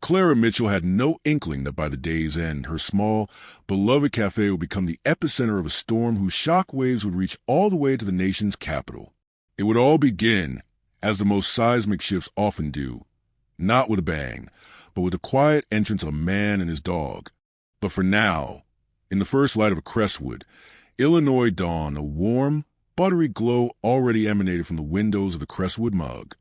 Clara Mitchell had no inkling that by the day's end, her small, beloved cafe would become the epicenter of a storm whose shock waves would reach all the way to the nation's capital. It would all begin, as the most seismic shifts often do, not with a bang, but with the quiet entrance of a man and his dog. But for now, in the first light of a Crestwood, Illinois dawn, a warm, buttery glow already emanated from the windows of the Crestwood mug.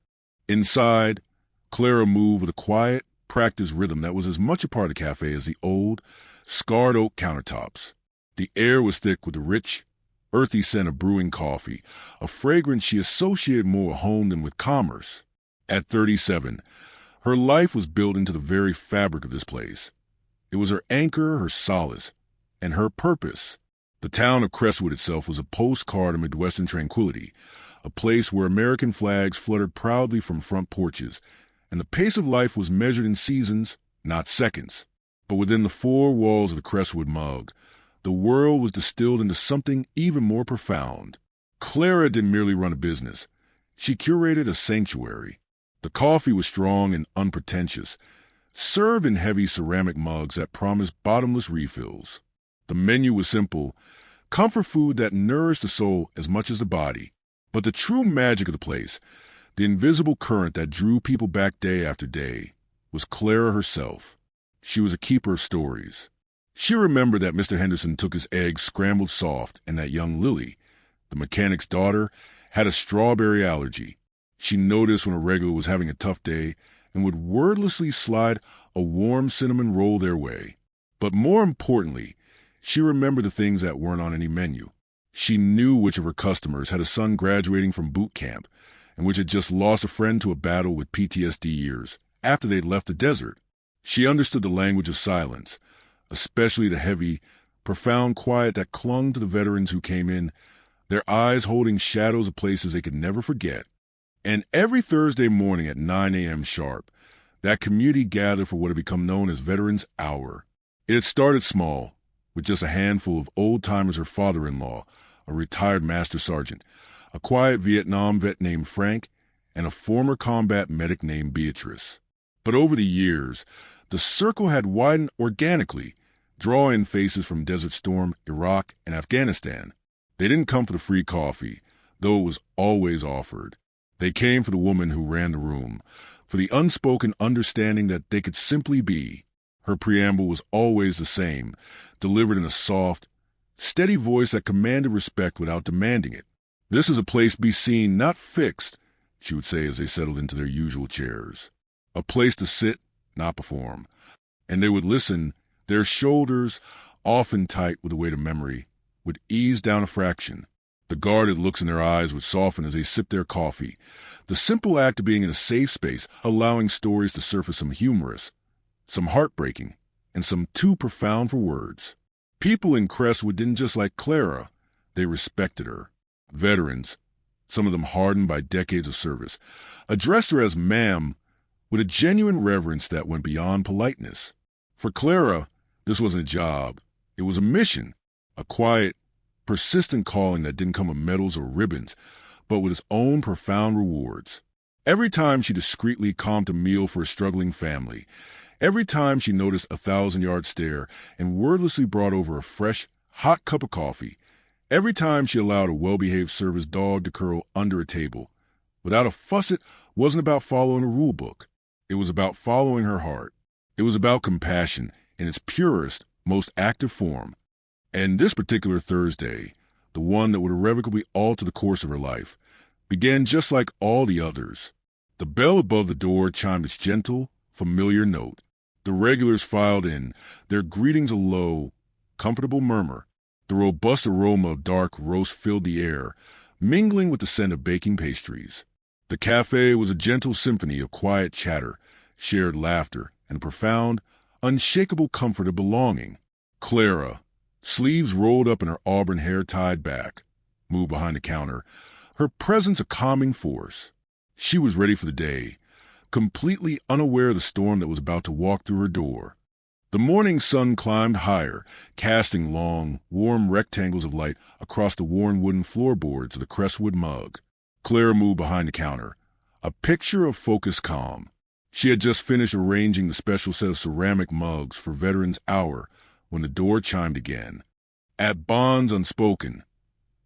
Inside, Clara moved with a quiet, practiced rhythm that was as much a part of the cafe as the old, scarred oak countertops. The air was thick with the rich, earthy scent of brewing coffee, a fragrance she associated more with home than with commerce. At 37, her life was built into the very fabric of this place. It was her anchor, her solace, and her purpose. The town of Crestwood itself was a postcard of Midwestern tranquility, a place where American flags fluttered proudly from front porches, and the pace of life was measured in seasons, not seconds. But within the four walls of the Crestwood mug, the world was distilled into something even more profound. Clara didn't merely run a business. She curated a sanctuary. The coffee was strong and unpretentious, served in heavy ceramic mugs that promised bottomless refills. The menu was simple, comfort food that nourished the soul as much as the body. But the true magic of the place, the invisible current that drew people back day after day, was Clara herself. She was a keeper of stories. She remembered that Mr. Henderson took his eggs scrambled soft and that young Lily, the mechanic's daughter, had a strawberry allergy. She noticed when a regular was having a tough day and would wordlessly slide a warm cinnamon roll their way. But more importantly, she remembered the things that weren't on any menu. She knew which of her customers had a son graduating from boot camp and which had just lost a friend to a battle with PTSD years after they'd left the desert. She understood the language of silence, especially the heavy, profound quiet that clung to the veterans who came in, their eyes holding shadows of places they could never forget. And every Thursday morning at 9 a.m. sharp, that community gathered for what had become known as Veterans Hour. It had started small, with just a handful of old-timers, her father-in-law, a retired master sergeant, a quiet Vietnam vet named Frank, and a former combat medic named Beatrice. But over the years, the circle had widened organically, drawing in faces from Desert Storm, Iraq, and Afghanistan. They didn't come for the free coffee, though it was always offered. They came for the woman who ran the room, for the unspoken understanding that they could simply be. Her preamble was always the same, delivered in a soft, steady voice that commanded respect without demanding it. "This is a place to be seen, not fixed," she would say as they settled into their usual chairs. "A place to sit, not perform." And they would listen, their shoulders, often tight with the weight of memory, would ease down a fraction. The guarded looks in their eyes would soften as they sipped their coffee. The simple act of being in a safe space, allowing stories to surface, some humorous, some heartbreaking, and some too profound for words. People in Crestwood didn't just like Clara, they respected her. Veterans, some of them hardened by decades of service, addressed her as ma'am with a genuine reverence that went beyond politeness. For Clara, this wasn't a job. It was a mission, a quiet, persistent calling that didn't come with medals or ribbons, but with its own profound rewards. Every time she discreetly comped a meal for a struggling family, every time she noticed a 1,000-yard stare and wordlessly brought over a fresh, hot cup of coffee, every time she allowed a well-behaved service dog to curl under a table, without a fuss, it wasn't about following a rule book. It was about following her heart. It was about compassion in its purest, most active form. And this particular Thursday, the one that would irrevocably alter the course of her life, began just like all the others. The bell above the door chimed its gentle, familiar note. The regulars filed in, their greetings a low, comfortable murmur. The robust aroma of dark roast filled the air, mingling with the scent of baking pastries. The cafe was a gentle symphony of quiet chatter, shared laughter, and a profound, unshakable comfort of belonging. Clara, sleeves rolled up and her auburn hair tied back, moved behind the counter, her presence a calming force. She was ready for the day, completely unaware of the storm that was about to walk through her door. The morning sun climbed higher, casting long, warm rectangles of light across the worn wooden floorboards of the Crestwood mug. Clara moved behind the counter, a picture of focused calm. She had just finished arranging the special set of ceramic mugs for Veterans Hour when the door chimed again. At Bonds Unspoken,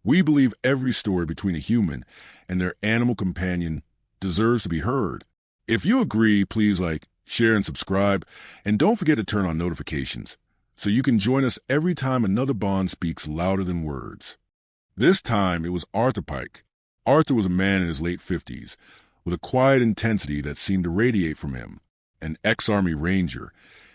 we believe every story between a human and their animal companion deserves to be heard. If you agree, please like, share, and subscribe, and don't forget to turn on notifications so you can join us every time another Bond speaks louder than words. This time, it was Arthur Pike. Arthur was a man in his late 50s, with a quiet intensity that seemed to radiate from him. An ex-Army Ranger,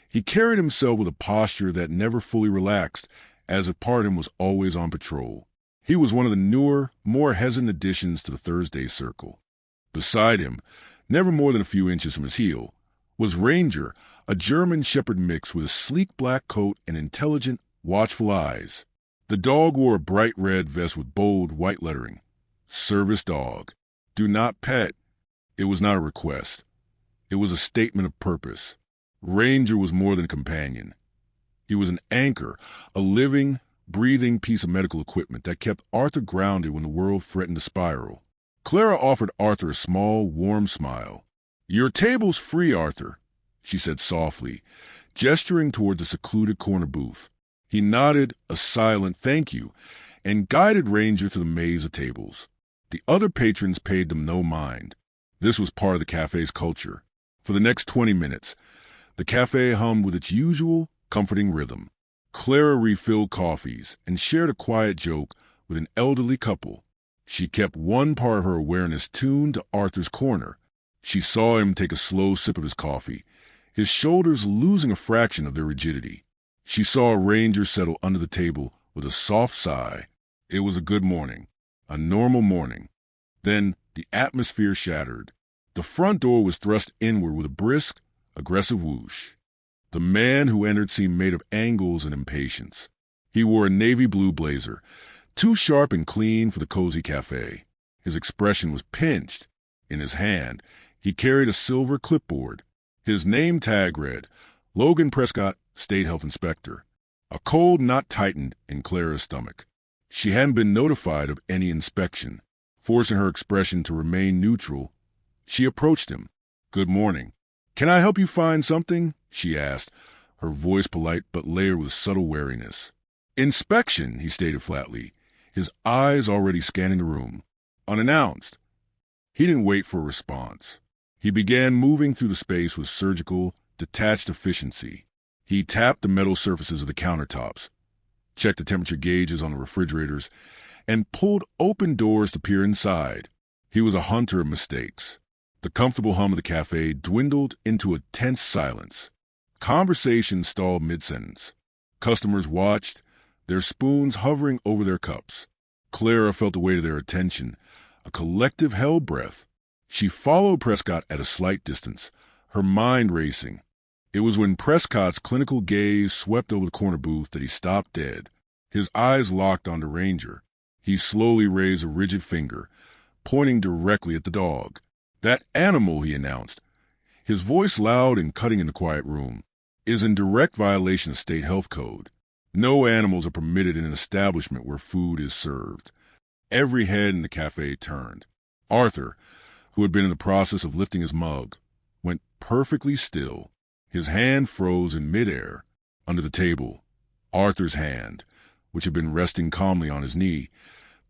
he carried himself with a posture that never fully relaxed, as if part of him was always on patrol. He was one of the newer, more hesitant additions to the Thursday Circle. Beside him, never more than a few inches from his heel, was Ranger, a German Shepherd mix with a sleek black coat and intelligent, watchful eyes. The dog wore a bright red vest with bold white lettering. Service dog. Do not pet. It was not a request. It was a statement of purpose. Ranger was more than a companion. He was an anchor, a living, breathing piece of medical equipment that kept Arthur grounded when the world threatened to spiral. Clara offered Arthur a small, warm smile. "Your table's free, Arthur," she said softly, gesturing toward the secluded corner booth. He nodded a silent thank you and guided Ranger through the maze of tables. The other patrons paid them no mind. This was part of the cafe's culture. For the next 20 minutes, the cafe hummed with its usual, comforting rhythm. Clara refilled coffees and shared a quiet joke with an elderly couple. She kept one part of her awareness tuned to Arthur's corner. She saw him take a slow sip of his coffee, his shoulders losing a fraction of their rigidity. She saw Ranger settle under the table with a soft sigh. It was a good morning, a normal morning. Then the atmosphere shattered. The front door was thrust inward with a brisk, aggressive whoosh. The man who entered seemed made of angles and impatience. He wore a navy blue blazer, too sharp and clean for the cozy cafe. His expression was pinched. In his hand, he carried a silver clipboard. His name tag read, Logan Prescott, State Health Inspector. A cold knot tightened in Clara's stomach. She hadn't been notified of any inspection. Forcing her expression to remain neutral, she approached him. "Good morning. Can I help you find something?" she asked, her voice polite but layered with subtle wariness. "Inspection," he stated flatly, his eyes already scanning the room. Unannounced. He didn't wait for a response. He began moving through the space with surgical, detached efficiency. He tapped the metal surfaces of the countertops, checked the temperature gauges on the refrigerators, and pulled open doors to peer inside. He was a hunter of mistakes. The comfortable hum of the cafe dwindled into a tense silence. Conversation stalled mid-sentence. Customers watched, their spoons hovering over their cups. Clara felt the weight of their attention, a collective held breath. She followed Prescott at a slight distance, her mind racing. It was when Prescott's clinical gaze swept over the corner booth that he stopped dead. His eyes locked onto Ranger. He slowly raised a rigid finger, pointing directly at the dog. "That animal," he announced, his voice loud and cutting in the quiet room, "is in direct violation of state health code. No animals are permitted in an establishment where food is served." Every head in the cafe turned. Arthur, who had been in the process of lifting his mug, went perfectly still. His hand froze in midair. Under the table, Arthur's hand, which had been resting calmly on his knee,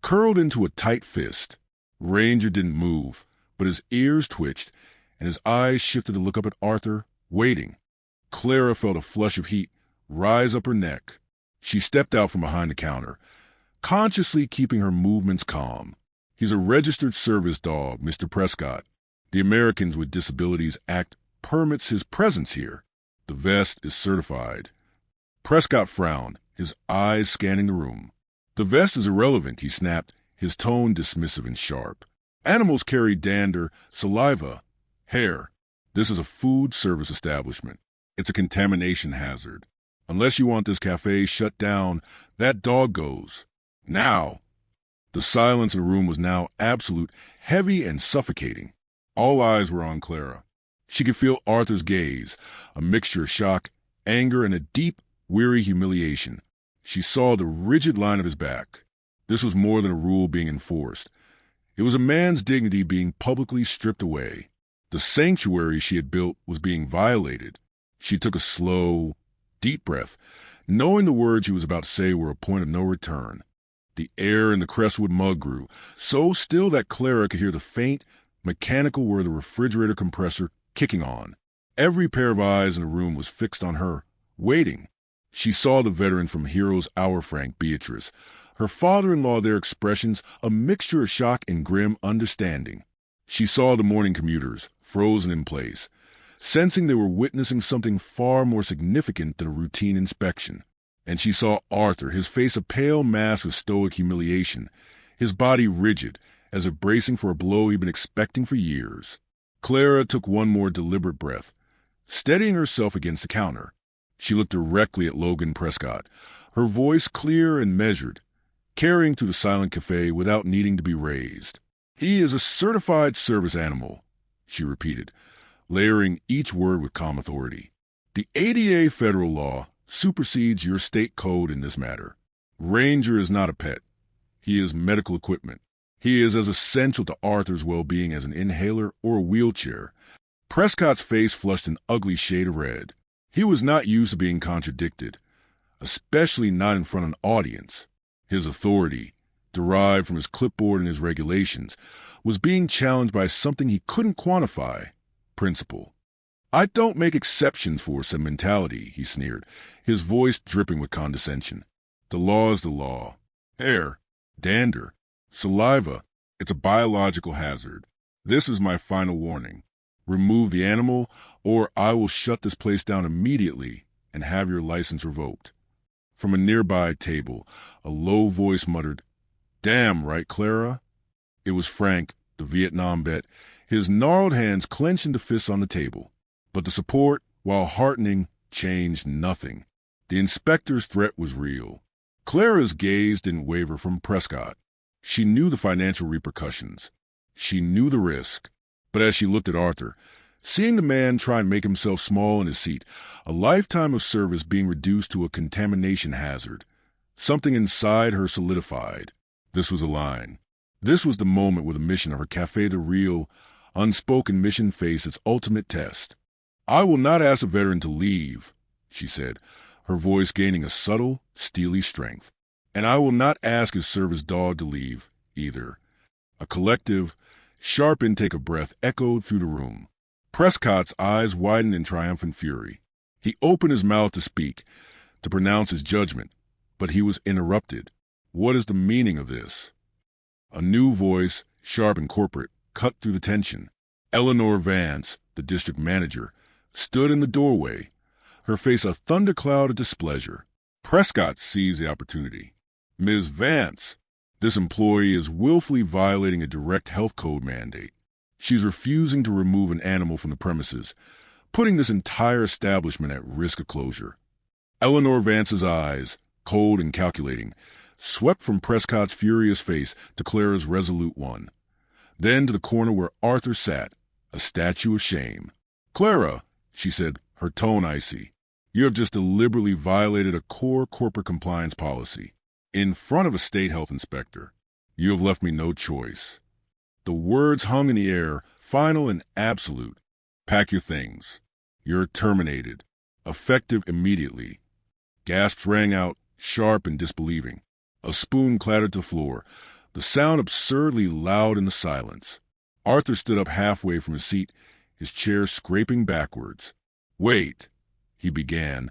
curled into a tight fist. Ranger didn't move, but his ears twitched, and his eyes shifted to look up at Arthur, waiting. Clara felt a flush of heat rise up her neck. She stepped out from behind the counter, consciously keeping her movements calm. "He's a registered service dog, Mr. Prescott. The Americans with Disabilities Act permits his presence here. The vest is certified." Prescott frowned, his eyes scanning the room. "The vest is irrelevant," he snapped, his tone dismissive and sharp. "Animals carry dander, saliva, hair. This is a food service establishment. It's a contamination hazard. Unless you want this cafe shut down, that dog goes. Now." The silence in the room was now absolute, heavy and suffocating. All eyes were on Clara. She could feel Arthur's gaze, a mixture of shock, anger, and a deep, weary humiliation. She saw the rigid line of his back. This was more than a rule being enforced. It was a man's dignity being publicly stripped away. The sanctuary she had built was being violated. She took a slow, deep breath, knowing the words she was about to say were a point of no return. The air in the Crestwood mug grew, so still that Clara could hear the faint, mechanical whir of the refrigerator compressor kicking on. Every pair of eyes in the room was fixed on her, waiting. She saw the veteran from Hero's Hour, Frank Beatrice, her father-in-law, their expressions a mixture of shock and grim understanding. She saw the morning commuters, frozen in place, sensing they were witnessing something far more significant than a routine inspection. And she saw Arthur, his face a pale mask of stoic humiliation, his body rigid, as if bracing for a blow he'd been expecting for years. Clara took one more deliberate breath, steadying herself against the counter. She looked directly at Logan Prescott, her voice clear and measured, carrying through the silent cafe without needing to be raised. "He is a certified service animal," she repeated, layering each word with calm authority. "The ADA federal law supersedes your state code in this matter. Ranger is not a pet. He is medical equipment. He is as essential to Arthur's well-being as an inhaler or a wheelchair." Prescott's face flushed an ugly shade of red. He was not used to being contradicted, especially not in front of an audience. His authority, derived from his clipboard and his regulations, was being challenged by something he couldn't quantify: principle. "I don't make exceptions for sentimentality," he sneered, his voice dripping with condescension. "The law is the law. Hair, dander, saliva, it's a biological hazard. This is my final warning. Remove the animal, or I will shut this place down immediately and have your license revoked." From a nearby table, a low voice muttered, "Damn right, Clara." It was Frank, the Vietnam vet, his gnarled hands clenched into fists on the table. But the support, while heartening, changed nothing. The inspector's threat was real. Clara's gaze didn't waver from Prescott. She knew the financial repercussions. She knew the risk. But as she looked at Arthur, seeing the man try and make himself small in his seat, a lifetime of service being reduced to a contamination hazard, something inside her solidified. This was a line. This was the moment where the mission of her Café de Real, Unspoken mission faced its ultimate test. "I will not ask a veteran to leave," she said, her voice gaining a subtle, steely strength. "And I will not ask his service dog to leave, either." A collective, sharp intake of breath echoed through the room. Prescott's eyes widened in triumphant fury. He opened his mouth to speak, to pronounce his judgment, but he was interrupted. "What is the meaning of this?" A new voice, sharp and corporate, cut through the tension. Eleanor Vance, the district manager, stood in the doorway, her face a thundercloud of displeasure. Prescott seized the opportunity. "Ms. Vance, this employee is willfully violating a direct health code mandate. She's refusing to remove an animal from the premises, putting this entire establishment at risk of closure." Eleanor Vance's eyes, cold and calculating, swept from Prescott's furious face to Clara's resolute one, then to the corner where Arthur sat, a statue of shame. "Clara," she said, her tone icy, "you have just deliberately violated a core corporate compliance policy. In front of a state health inspector. You have left me no choice." The words hung in the air, final and absolute. "Pack your things. You're terminated. Effective immediately." Gasps rang out, sharp and disbelieving. A spoon clattered to the floor, the sound absurdly loud in the silence. Arthur stood up halfway from his seat, his chair scraping backwards. "Wait," he began,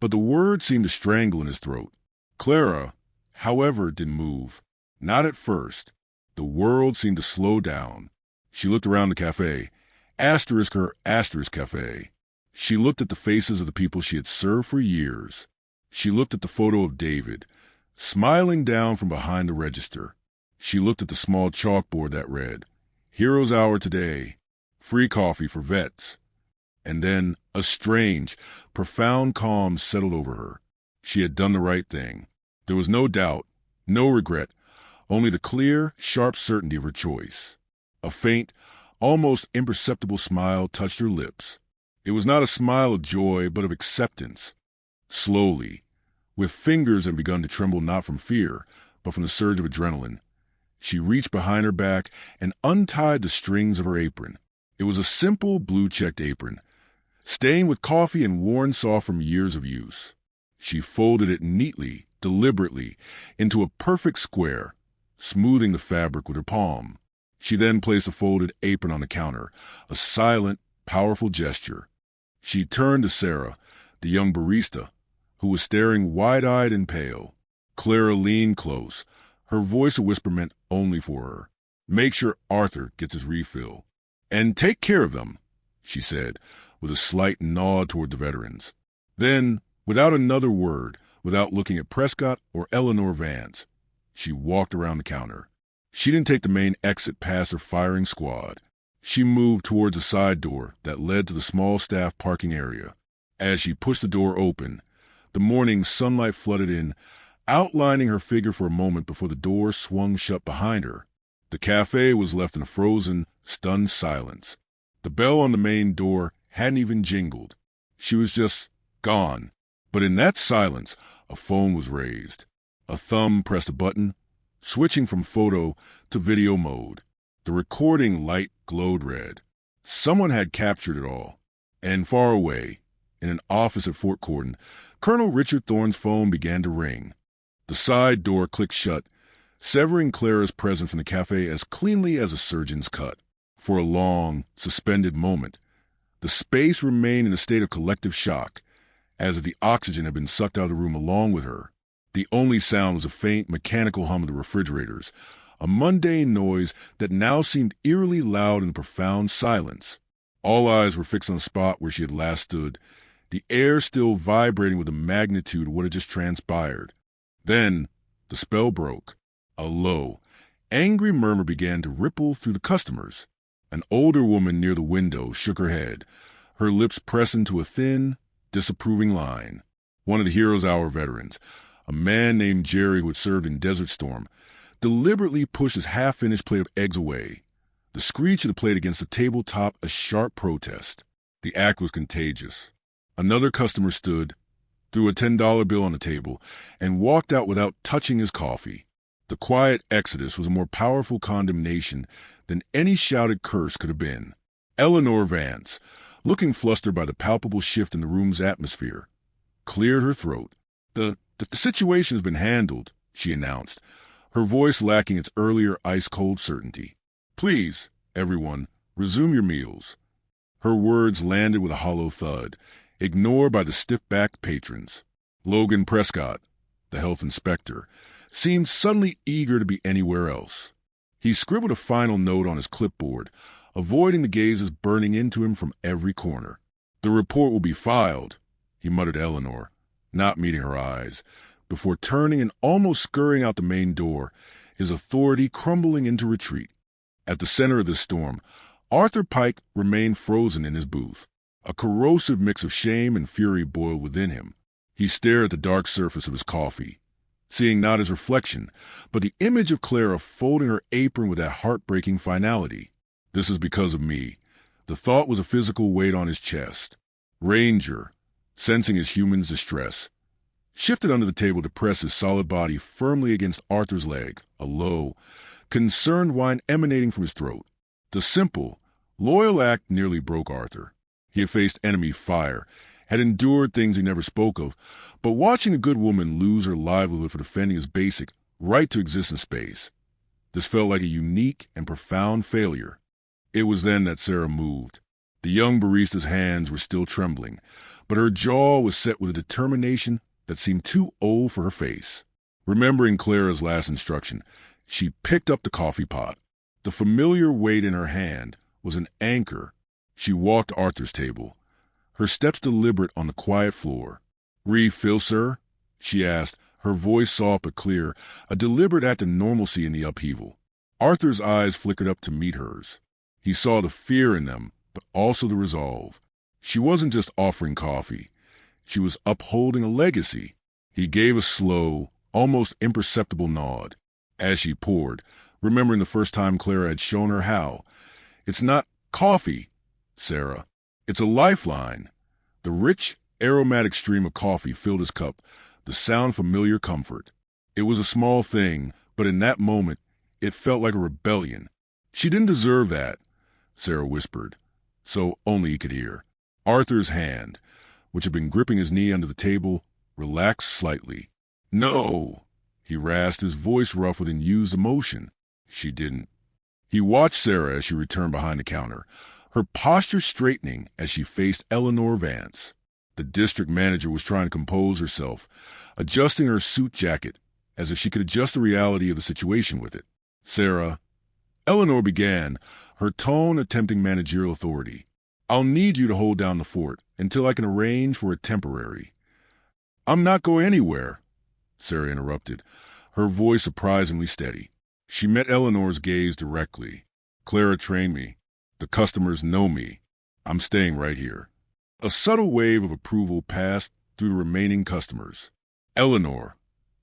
but the words seemed to strangle in his throat. Clara, however, didn't move. Not at first. The world seemed to slow down. She looked around the cafe, asterisk her asterisk cafe. She looked at the faces of the people she had served for years. She looked at the photo of David, smiling down from behind the register. She looked at the small chalkboard that read, "Hero's Hour today. Free coffee for vets." And then a strange, profound calm settled over her. She had done the right thing. There was no doubt, no regret, only the clear, sharp certainty of her choice. A faint, almost imperceptible smile touched her lips. It was not a smile of joy, but of acceptance. Slowly, with fingers that had begun to tremble not from fear, but from the surge of adrenaline, she reached behind her back and untied the strings of her apron. It was a simple blue-checked apron, stained with coffee and worn soft from years of use. She folded it neatly, deliberately, into a perfect square, smoothing the fabric with her palm. She then placed a folded apron on the counter, a silent, powerful gesture. She turned to Sarah, the young barista, who was staring wide-eyed and pale. Clara leaned close, her voice a whisper meant only for her. "Make sure Arthur gets his refill. And take care of them," she said, with a slight nod toward the veterans. Then, without another word, without looking at Prescott or Eleanor Vance, she walked around the counter. She didn't take the main exit past her firing squad. She moved towards a side door that led to the small staff parking area. As she pushed the door open, the morning sunlight flooded in, outlining her figure for a moment before the door swung shut behind her. The cafe was left in a frozen, stunned silence. The bell on the main door hadn't even jingled. She was just gone. But in that silence, a phone was raised. A thumb pressed a button, switching from photo to video mode. The recording light glowed red. Someone had captured it all. And far away, in an office at Fort Corden, Colonel Richard Thorne's phone began to ring. The side door clicked shut, severing Clara's presence from the cafe as cleanly as a surgeon's cut. For a long, suspended moment, the space remained in a state of collective shock, as if the oxygen had been sucked out of the room along with her. The only sound was a faint, mechanical hum of the refrigerators, a mundane noise that now seemed eerily loud in the profound silence. All eyes were fixed on the spot where she had last stood, the air still vibrating with the magnitude of what had just transpired. Then the spell broke. A low, angry murmur began to ripple through the customers. An older woman near the window shook her head, her lips pressed into a thin, disapproving line. One of the Heroes Hour veterans, a man named Jerry who had served in Desert Storm, deliberately pushed his half-finished plate of eggs away. The screech of the plate against the table topped a sharp protest. The act was contagious. Another customer stood, threw a $10 bill on the table, and walked out without touching his coffee. The quiet exodus was a more powerful condemnation than any shouted curse could have been. Eleanor Vance, looking flustered by the palpable shift in the room's atmosphere, cleared her throat. The situation has been handled," she announced, her voice lacking its earlier ice-cold certainty. "Please, everyone, resume your meals." Her words landed with a hollow thud, ignored by the stiff-backed patrons. Logan Prescott, the health inspector, seemed suddenly eager to be anywhere else. He scribbled a final note on his clipboard, avoiding the gazes burning into him from every corner. "The report will be filed," he muttered to Eleanor, not meeting her eyes, before turning and almost scurrying out the main door, his authority crumbling into retreat. At the center of this storm, Arthur Pike remained frozen in his booth. A corrosive mix of shame and fury boiled within him. He stared at the dark surface of his coffee, seeing not his reflection, but the image of Clara folding her apron with that heartbreaking finality. "This is because of me." The thought was a physical weight on his chest. Ranger, sensing his human's distress, shifted under the table to press his solid body firmly against Arthur's leg, a low, concerned whine emanating from his throat. The simple, loyal act nearly broke Arthur. He had faced enemy fire, had endured things he never spoke of, but watching a good woman lose her livelihood for defending his basic right to exist in space, this felt like a unique and profound failure. It was then that Sarah moved. The young barista's hands were still trembling, but her jaw was set with a determination that seemed too old for her face. Remembering Clara's last instruction, she picked up the coffee pot. The familiar weight in her hand was an anchor. She walked to Arthur's table, her steps deliberate on the quiet floor. "Refill, sir?" she asked, her voice soft but clear, a deliberate act of normalcy in the upheaval. Arthur's eyes flickered up to meet hers. He saw the fear in them, but also the resolve. She wasn't just offering coffee. She was upholding a legacy. He gave a slow, almost imperceptible nod. As she poured, remembering the first time Clara had shown her how. "It's not coffee, Sarah. It's a lifeline." The rich, aromatic stream of coffee filled his cup, the sound familiar comfort. It was a small thing, but in that moment, it felt like a rebellion. "She didn't deserve that," Sarah whispered, so only he could hear. Arthur's hand, which had been gripping his knee under the table, relaxed slightly. "No!" he rasped, his voice rough with used emotion. She didn't. He watched Sarah as she returned behind the counter, her posture straightening as she faced Eleanor Vance. The district manager was trying to compose herself, adjusting her suit jacket as if she could adjust the reality of the situation with it. "Sarah," Eleanor began, her tone attempting managerial authority, "I'll need you to hold down the fort until I can arrange for a temporary." "I'm not going anywhere," Sarah interrupted, her voice surprisingly steady. She met Eleanor's gaze directly. "Clara trained me. The customers know me. I'm staying right here." A subtle wave of approval passed through the remaining customers. Eleanor,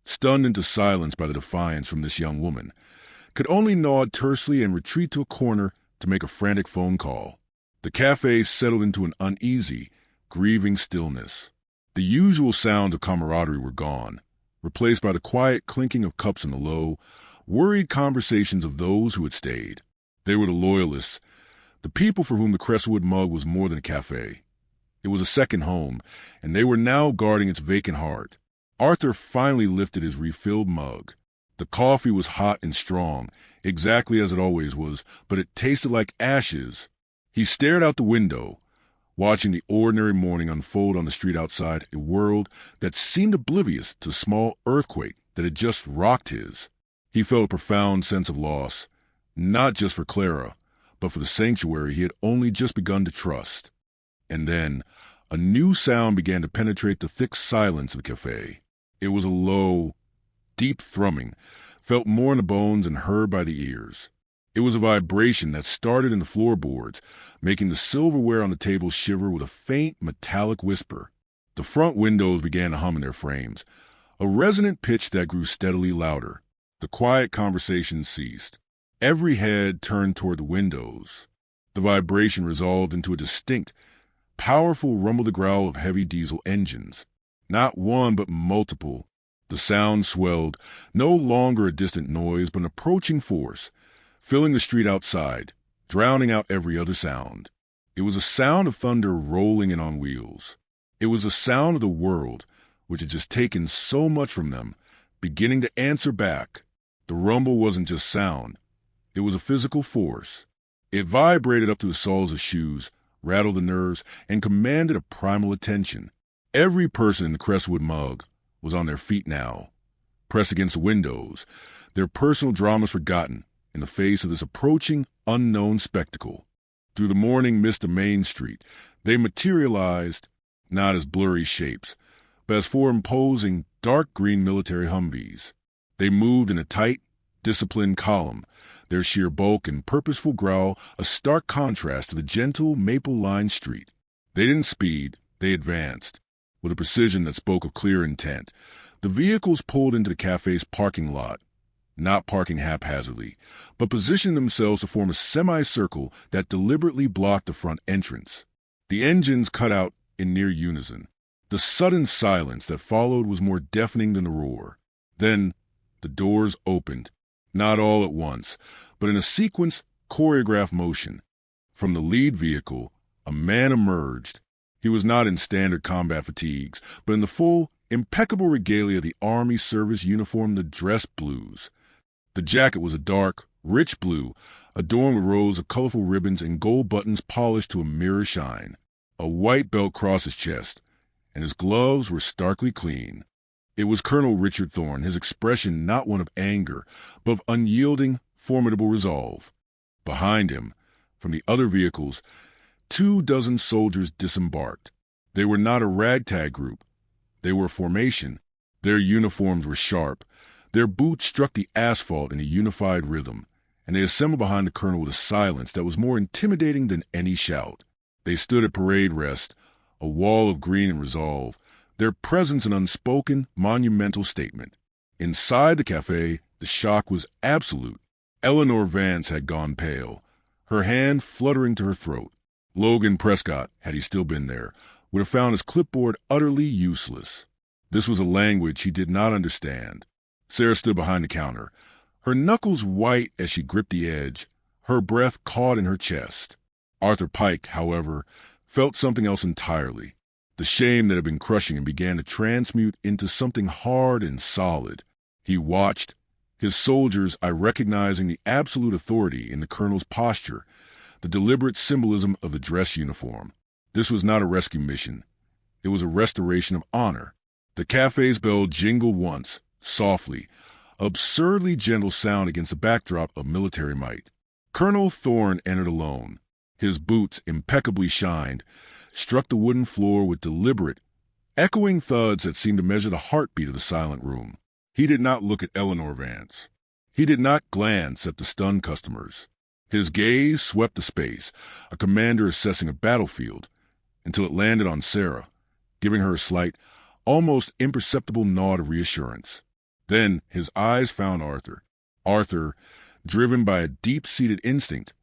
stunned into silence by the defiance from this young woman, could only nod tersely and retreat to a corner to make a frantic phone call. The cafe settled into an uneasy, grieving stillness. The usual sounds of camaraderie were gone, replaced by the quiet clinking of cups in the low, worried conversations of those who had stayed. They were the loyalists, the people for whom the Crestwood mug was more than a cafe. It was a second home, and they were now guarding its vacant heart. Arthur finally lifted his refilled mug. The coffee was hot and strong, exactly as it always was, but it tasted like ashes. He stared out the window, watching the ordinary morning unfold on the street outside, a world that seemed oblivious to the small earthquake that had just rocked his. He felt a profound sense of loss, not just for Clara, but for the sanctuary he had only just begun to trust. And then, a new sound began to penetrate the thick silence of the cafe. It was a low, deep thrumming, felt more in the bones and heard by the ears. It was a vibration that started in the floorboards, making the silverware on the table shiver with a faint, metallic whisper. The front windows began to hum in their frames, a resonant pitch that grew steadily louder. The quiet conversation ceased. Every head turned toward the windows. The vibration resolved into a distinct, powerful rumble-to-growl of heavy diesel engines. Not one, but multiple. The sound swelled, no longer a distant noise, but an approaching force, filling the street outside, drowning out every other sound. It was a sound of thunder rolling in on wheels. It was the sound of the world, which had just taken so much from them, beginning to answer back. The rumble wasn't just sound. It was a physical force. It vibrated up to the soles of shoes, rattled the nerves, and commanded a primal attention. Every person in the Crestwood mug was on their feet now, pressed against the windows, their personal dramas forgotten in the face of this approaching, unknown spectacle. Through the morning mist of Main Street, they materialized, not as blurry shapes, but as four imposing, dark green military Humvees. They moved in a tight, disciplined column, their sheer bulk and purposeful growl a stark contrast to the gentle, maple-lined street. They didn't speed, they advanced, with a precision that spoke of clear intent. The vehicles pulled into the cafe's parking lot, not parking haphazardly, but positioned themselves to form a semicircle that deliberately blocked the front entrance. The engines cut out in near unison. The sudden silence that followed was more deafening than the roar. Then the doors opened, not all at once, but in a sequence, choreographed motion. From the lead vehicle, a man emerged. He was not in standard combat fatigues, but in the full, impeccable regalia of the Army service uniform, the dress blues. The jacket was a dark, rich blue, adorned with rows of colorful ribbons and gold buttons polished to a mirror shine. A white belt crossed his chest, and his gloves were starkly clean. It was Colonel Richard Thorne, his expression not one of anger, but of unyielding, formidable resolve. Behind him, from the other vehicles, 24 soldiers disembarked. They were not a ragtag group. They were a formation. Their uniforms were sharp. Their boots struck the asphalt in a unified rhythm, and they assembled behind the colonel with a silence that was more intimidating than any shout. They stood at parade rest, a wall of green and resolve, their presence an unspoken, monumental statement. Inside the cafe, the shock was absolute. Eleanor Vance had gone pale, her hand fluttering to her throat. Logan Prescott, had he still been there, would have found his clipboard utterly useless. This was a language he did not understand. Sarah stood behind the counter, her knuckles white as she gripped the edge, her breath caught in her chest. Arthur Pike, however, felt something else entirely. The shame that had been crushing him began to transmute into something hard and solid. He watched, his soldiers recognizing the absolute authority in the colonel's posture, the deliberate symbolism of the dress uniform. This was not a rescue mission. It was a restoration of honor. The cafe's bell jingled once, softly, absurdly gentle sound against the backdrop of military might. Colonel Thorne entered alone. His boots, impeccably shined, struck the wooden floor with deliberate, echoing thuds that seemed to measure the heartbeat of the silent room. He did not look at Eleanor Vance. He did not glance at the stunned customers. His gaze swept the space, a commander assessing a battlefield, until it landed on Sarah, giving her a slight, almost imperceptible nod of reassurance. Then his eyes found Arthur. Arthur, driven by a deep-seated instinct,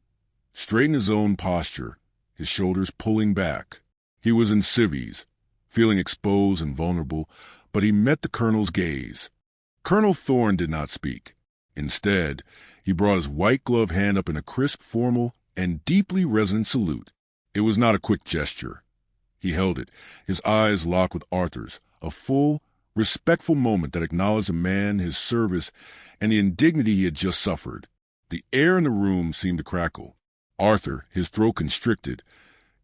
straightened his own posture, his shoulders pulling back. He was in civvies, feeling exposed and vulnerable, but he met the colonel's gaze. Colonel Thorne did not speak. Instead, he brought his white-gloved hand up in a crisp, formal, and deeply resonant salute. It was not a quick gesture. He held it, his eyes locked with Arthur's, a full, respectful moment that acknowledged the man, his service, and the indignity he had just suffered. The air in the room seemed to crackle. Arthur, his throat constricted,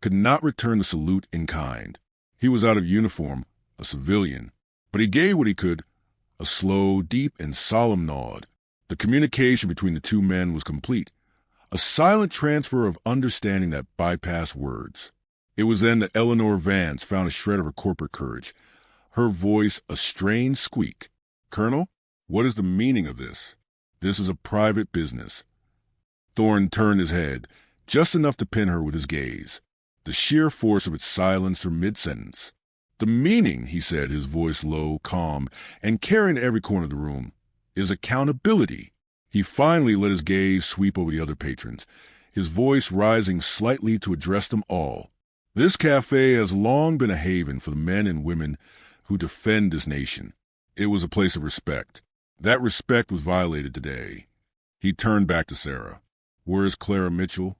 could not return the salute in kind. He was out of uniform, a civilian, but he gave what he could, a slow, deep, and solemn nod. The communication between the two men was complete, a silent transfer of understanding that bypassed words. It was then that Eleanor Vance found a shred of her corporate courage, her voice a strained squeak. "Colonel, what is the meaning of this? This is a private business." Thorne turned his head, just enough to pin her with his gaze. The sheer force of it silenced her mid-sentence. "The meaning," he said, his voice low, calm, and carrying to every corner of the room, "is accountability." He finally let his gaze sweep over the other patrons, his voice rising slightly to address them all. "This cafe has long been a haven for the men and women who defend this nation. It was a place of respect. That respect was violated today." He turned back to Sarah. "Where is Clara Mitchell?"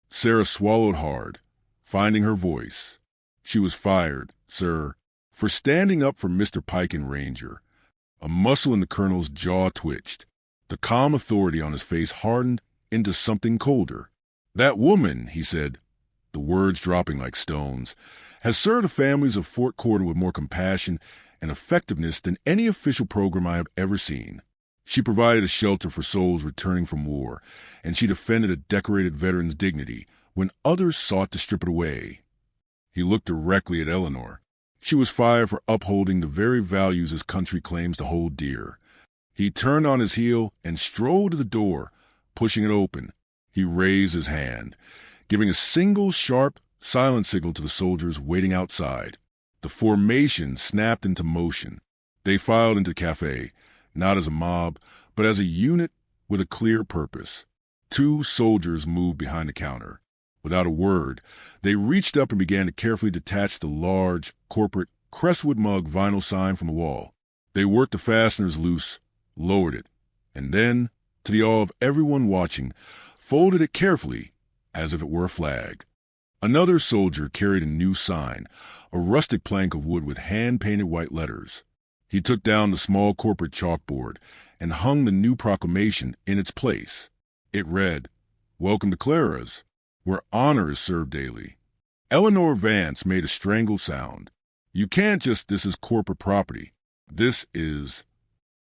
Sarah swallowed hard, finding her voice. "She was fired, sir, for standing up for Mr. Pike and Ranger." A muscle in the colonel's jaw twitched. The calm authority on his face hardened into something colder. "That woman," he said, the words dropping like stones, "has served the families of Fort Corder with more compassion and effectiveness than any official program I have ever seen. She provided a shelter for souls returning from war, and she defended a decorated veteran's dignity when others sought to strip it away." He looked directly at Eleanor. She was fired for upholding the very values his country claims to hold dear. He turned on his heel and strode to the door, pushing it open. He raised his hand, giving a single sharp, silent signal to the soldiers waiting outside. The formation snapped into motion. They filed into the cafe, not as a mob, but as a unit with a clear purpose. Two soldiers moved behind the counter. Without a word, they reached up and began to carefully detach the large, corporate Crestwood Mug vinyl sign from the wall. They worked the fasteners loose, lowered it, and then, to the awe of everyone watching, folded it carefully, as if it were a flag. Another soldier carried a new sign, a rustic plank of wood with hand-painted white letters. He took down the small corporate chalkboard and hung the new proclamation in its place. It read, "Welcome to Clara's, where honor is served daily." Eleanor Vance made a strangled sound. "You can't just, this is corporate property. This is—"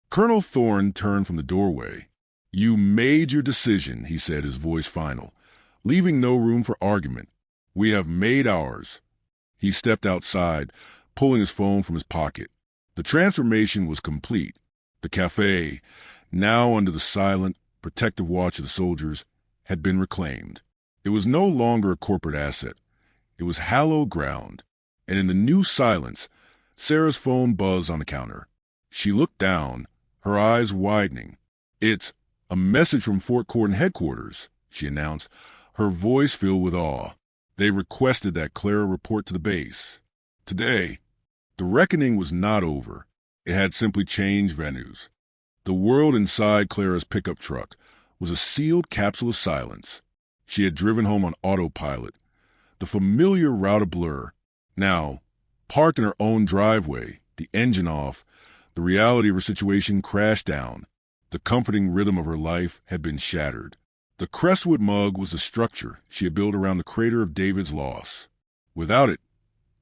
Colonel Thorne turned from the doorway. "You made your decision," he said, his voice final, leaving no room for argument. "We have made ours." He stepped outside, pulling his phone from his pocket. The transformation was complete. The cafe, now under the silent, protective watch of the soldiers, had been reclaimed. It was no longer a corporate asset. It was hallowed ground. And in the new silence, Sarah's phone buzzed on the counter. She looked down, her eyes widening. "It's a message from Fort Corder headquarters," she announced, her voice filled with awe. "They requested that Clara report to the base. Today." The reckoning was not over. It had simply changed venues. The world inside Clara's pickup truck was a sealed capsule of silence. She had driven home on autopilot, the familiar route a blur. Now, parked in her own driveway, the engine off, the reality of her situation crashed down. The comforting rhythm of her life had been shattered. The Crestwood mug was the structure she had built around the crater of David's loss. Without it,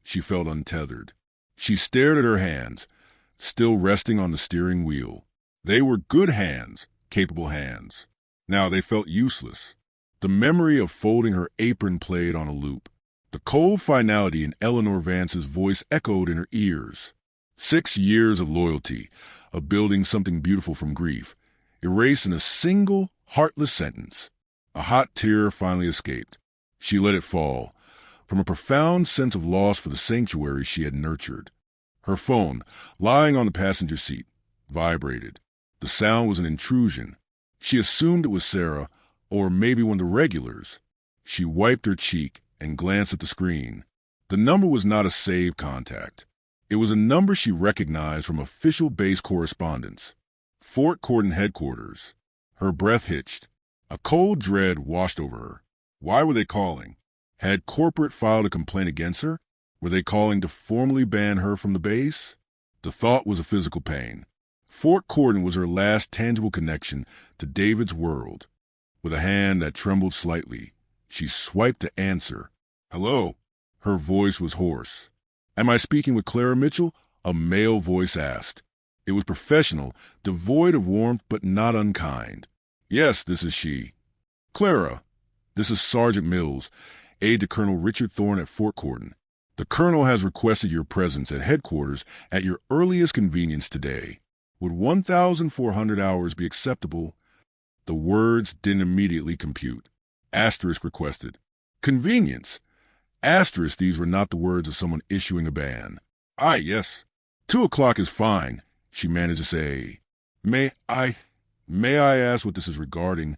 she felt untethered. She stared at her hands, still resting on the steering wheel. They were good hands, capable hands. Now they felt useless. The memory of folding her apron played on a loop. The cold finality in Eleanor Vance's voice echoed in her ears. 6 years of loyalty, of building something beautiful from grief, erased in a single, heartless sentence. A hot tear finally escaped. She let it fall, from a profound sense of loss for the sanctuary she had nurtured. Her phone, lying on the passenger seat, vibrated. The sound was an intrusion. She assumed it was Sarah, or maybe one of the regulars. She wiped her cheek and glanced at the screen. The number was not a saved contact. It was a number she recognized from official base correspondence. Fort Corden headquarters. Her breath hitched. A cold dread washed over her. Why were they calling? Had corporate filed a complaint against her? Were they calling to formally ban her from the base? The thought was a physical pain. Fort Corden was her last tangible connection to David's world. With a hand that trembled slightly, she swiped to answer. Hello? Her voice was hoarse. Am I speaking with Clara Mitchell? A male voice asked. It was professional, devoid of warmth but not unkind. Yes, this is she. Clara, this is Sergeant Mills, aide to Colonel Richard Thorne at Fort Corden. The colonel has requested your presence at headquarters at your earliest convenience today. Would 1,400 hours be acceptable? The words didn't immediately compute. Asterisk requested. Convenience. Asterisk, these were not the words of someone issuing a ban. Aye, yes. 2 o'clock is fine, she managed to say. May I ask what this is regarding?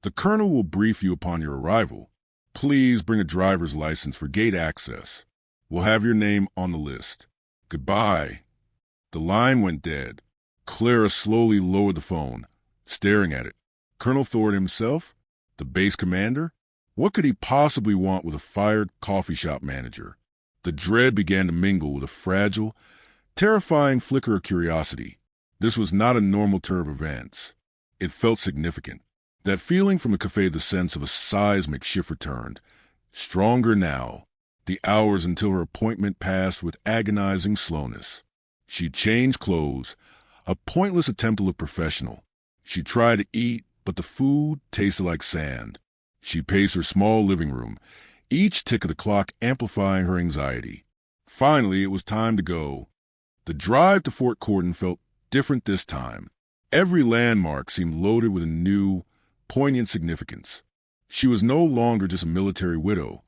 The colonel will brief you upon your arrival. Please bring a driver's license for gate access. We'll have your name on the list. Goodbye. The line went dead. Clara slowly lowered the phone, staring at it. Colonel Thorne himself? The base commander? What could he possibly want with a fired coffee shop manager? The dread began to mingle with a fragile, terrifying flicker of curiosity. This was not a normal turn of events. It felt significant. That feeling from the café, the sense of a seismic shift returned. Stronger now. The hours until her appointment passed with agonizing slowness. She changed clothes, a pointless attempt to look professional. She tried to eat, but the food tasted like sand. She paced her small living room, each tick of the clock amplifying her anxiety. Finally, it was time to go. The drive to Fort Corden felt different this time. Every landmark seemed loaded with a new, poignant significance. She was no longer just a military widow.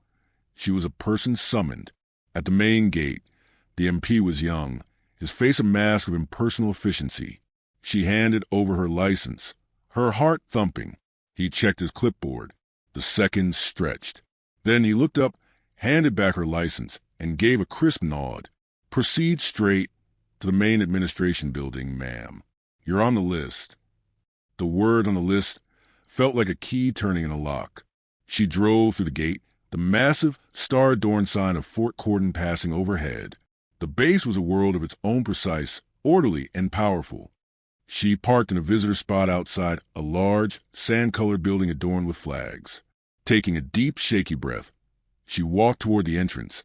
She was a person summoned. At the main gate, the MP was young, his face a mask of impersonal efficiency. She handed over her license, her heart thumping. He checked his clipboard. The seconds stretched. Then he looked up, handed back her license, and gave a crisp nod. Proceed straight to the main administration building, ma'am. You're on the list. The word on the list felt like a key turning in a lock. She drove through the gate, the massive, star-adorned sign of Fort Corden passing overhead. The base was a world of its own, precise, orderly, and powerful. She parked in a visitor spot outside a large, sand-colored building adorned with flags. Taking a deep, shaky breath, she walked toward the entrance,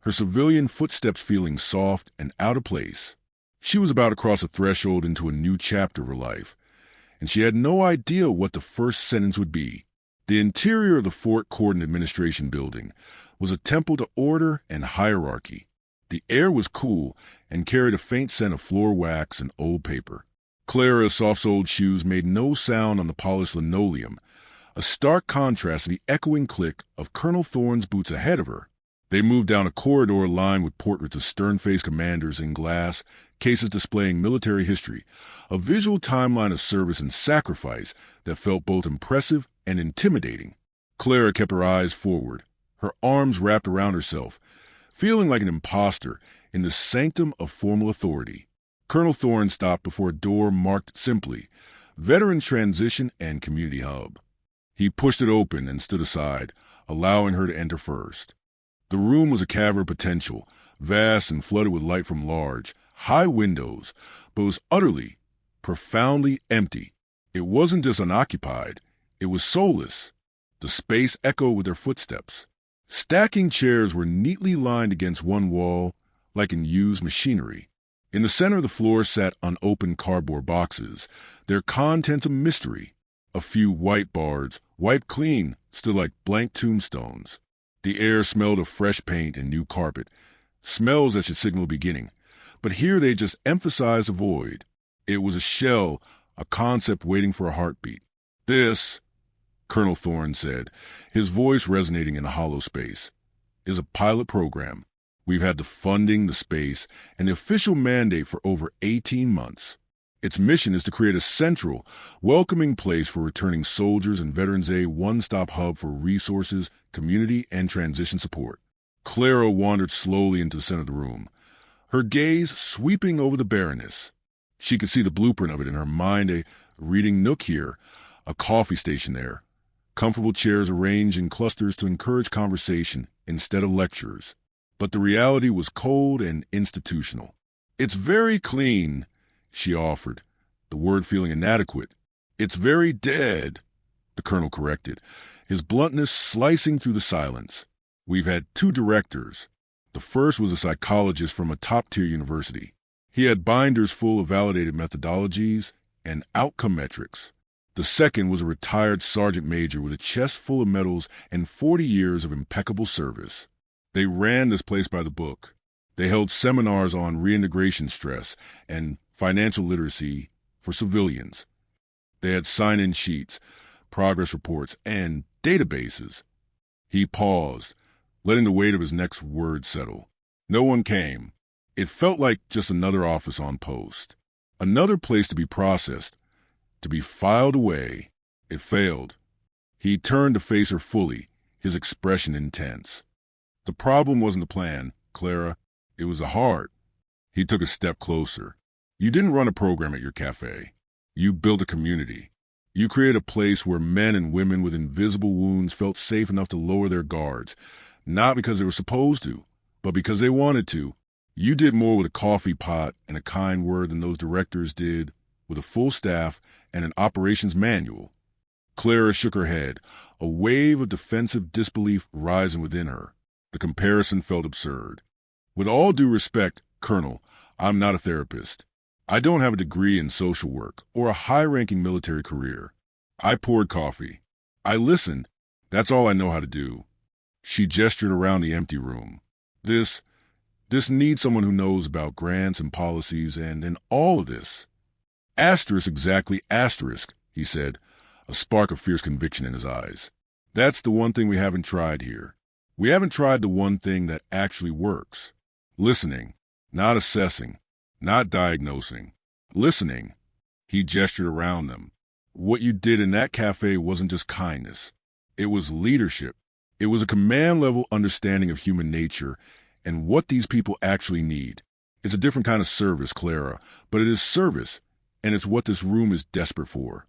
her civilian footsteps feeling soft and out of place. She was about to cross a threshold into a new chapter of her life, and she had no idea what the first sentence would be. The interior of the Fort Corden administration building was a temple to order and hierarchy. The air was cool and carried a faint scent of floor wax and old paper. Clara's soft-soled shoes made no sound on the polished linoleum, a stark contrast to the echoing click of Colonel Thorne's boots ahead of her. They moved down a corridor lined with portraits of stern-faced commanders in glass, cases displaying military history, a visual timeline of service and sacrifice that felt both impressive and intimidating. Clara kept her eyes forward, her arms wrapped around herself, feeling like an imposter in the sanctum of formal authority. Colonel Thorne stopped before a door marked simply, Veteran Transition and Community Hub. He pushed it open and stood aside, allowing her to enter first. The room was a cavern of potential, vast and flooded with light from large, high windows, but was utterly, profoundly empty. It wasn't just unoccupied, it was soulless. The space echoed with their footsteps. Stacking chairs were neatly lined against one wall, like in used machinery. In the center of the floor sat unopened cardboard boxes, their contents a mystery. A few white boards, wiped clean, stood like blank tombstones. The air smelled of fresh paint and new carpet, smells that should signal a beginning. But here they just emphasized a void. It was a shell, a concept waiting for a heartbeat. This, Colonel Thorne said, his voice resonating in the hollow space, is a pilot program. We've had the funding, the space, and the official mandate for over 18 months. Its mission is to create a central, welcoming place for returning soldiers and veterans, a one-stop hub for resources, community, and transition support. Clara wandered slowly into the center of the room, her gaze sweeping over the Baroness. She could see the blueprint of it in her mind, a reading nook here, a coffee station there, comfortable chairs arranged in clusters to encourage conversation instead of lectures. But the reality was cold and institutional. "It's very clean," she offered, the word feeling inadequate. "It's very dead," the colonel corrected, his bluntness slicing through the silence. "We've had 2 directors. The first was a psychologist from a top-tier university. He had binders full of validated methodologies and outcome metrics. The second was a retired sergeant major with a chest full of medals and 40 years of impeccable service. They ran this place by the book. They held seminars on reintegration stress and financial literacy for civilians. They had sign-in sheets, progress reports, and databases." He paused, letting the weight of his next word settle. No one came. It felt like just another office on post. Another place to be processed, to be filed away. It failed. He turned to face her fully, his expression intense. "The problem wasn't the plan, Clara. It was the heart." He took a step closer. "You didn't run a program at your cafe. You built a community. You created a place where men and women with invisible wounds felt safe enough to lower their guards, not because they were supposed to, but because they wanted to. You did more with a coffee pot and a kind word than those directors did with a full staff and an operations manual." Clara shook her head, a wave of defensive disbelief rising within her. The comparison felt absurd. "With all due respect, Colonel, I'm not a therapist. I don't have a degree in social work or a high-ranking military career. I poured coffee. I listened. That's all I know how to do." She gestured around the empty room. This needs someone who knows about grants and policies and all of this." "Asterisk exactly, asterisk," he said, a spark of fierce conviction in his eyes. "That's the one thing we haven't tried here. We haven't tried the one thing that actually works. Listening, not assessing, not diagnosing. Listening." He gestured around them. "What you did in that cafe wasn't just kindness. It was leadership. It was a command-level understanding of human nature and what these people actually need. It's a different kind of service, Clara, but it is service, and it's what this room is desperate for."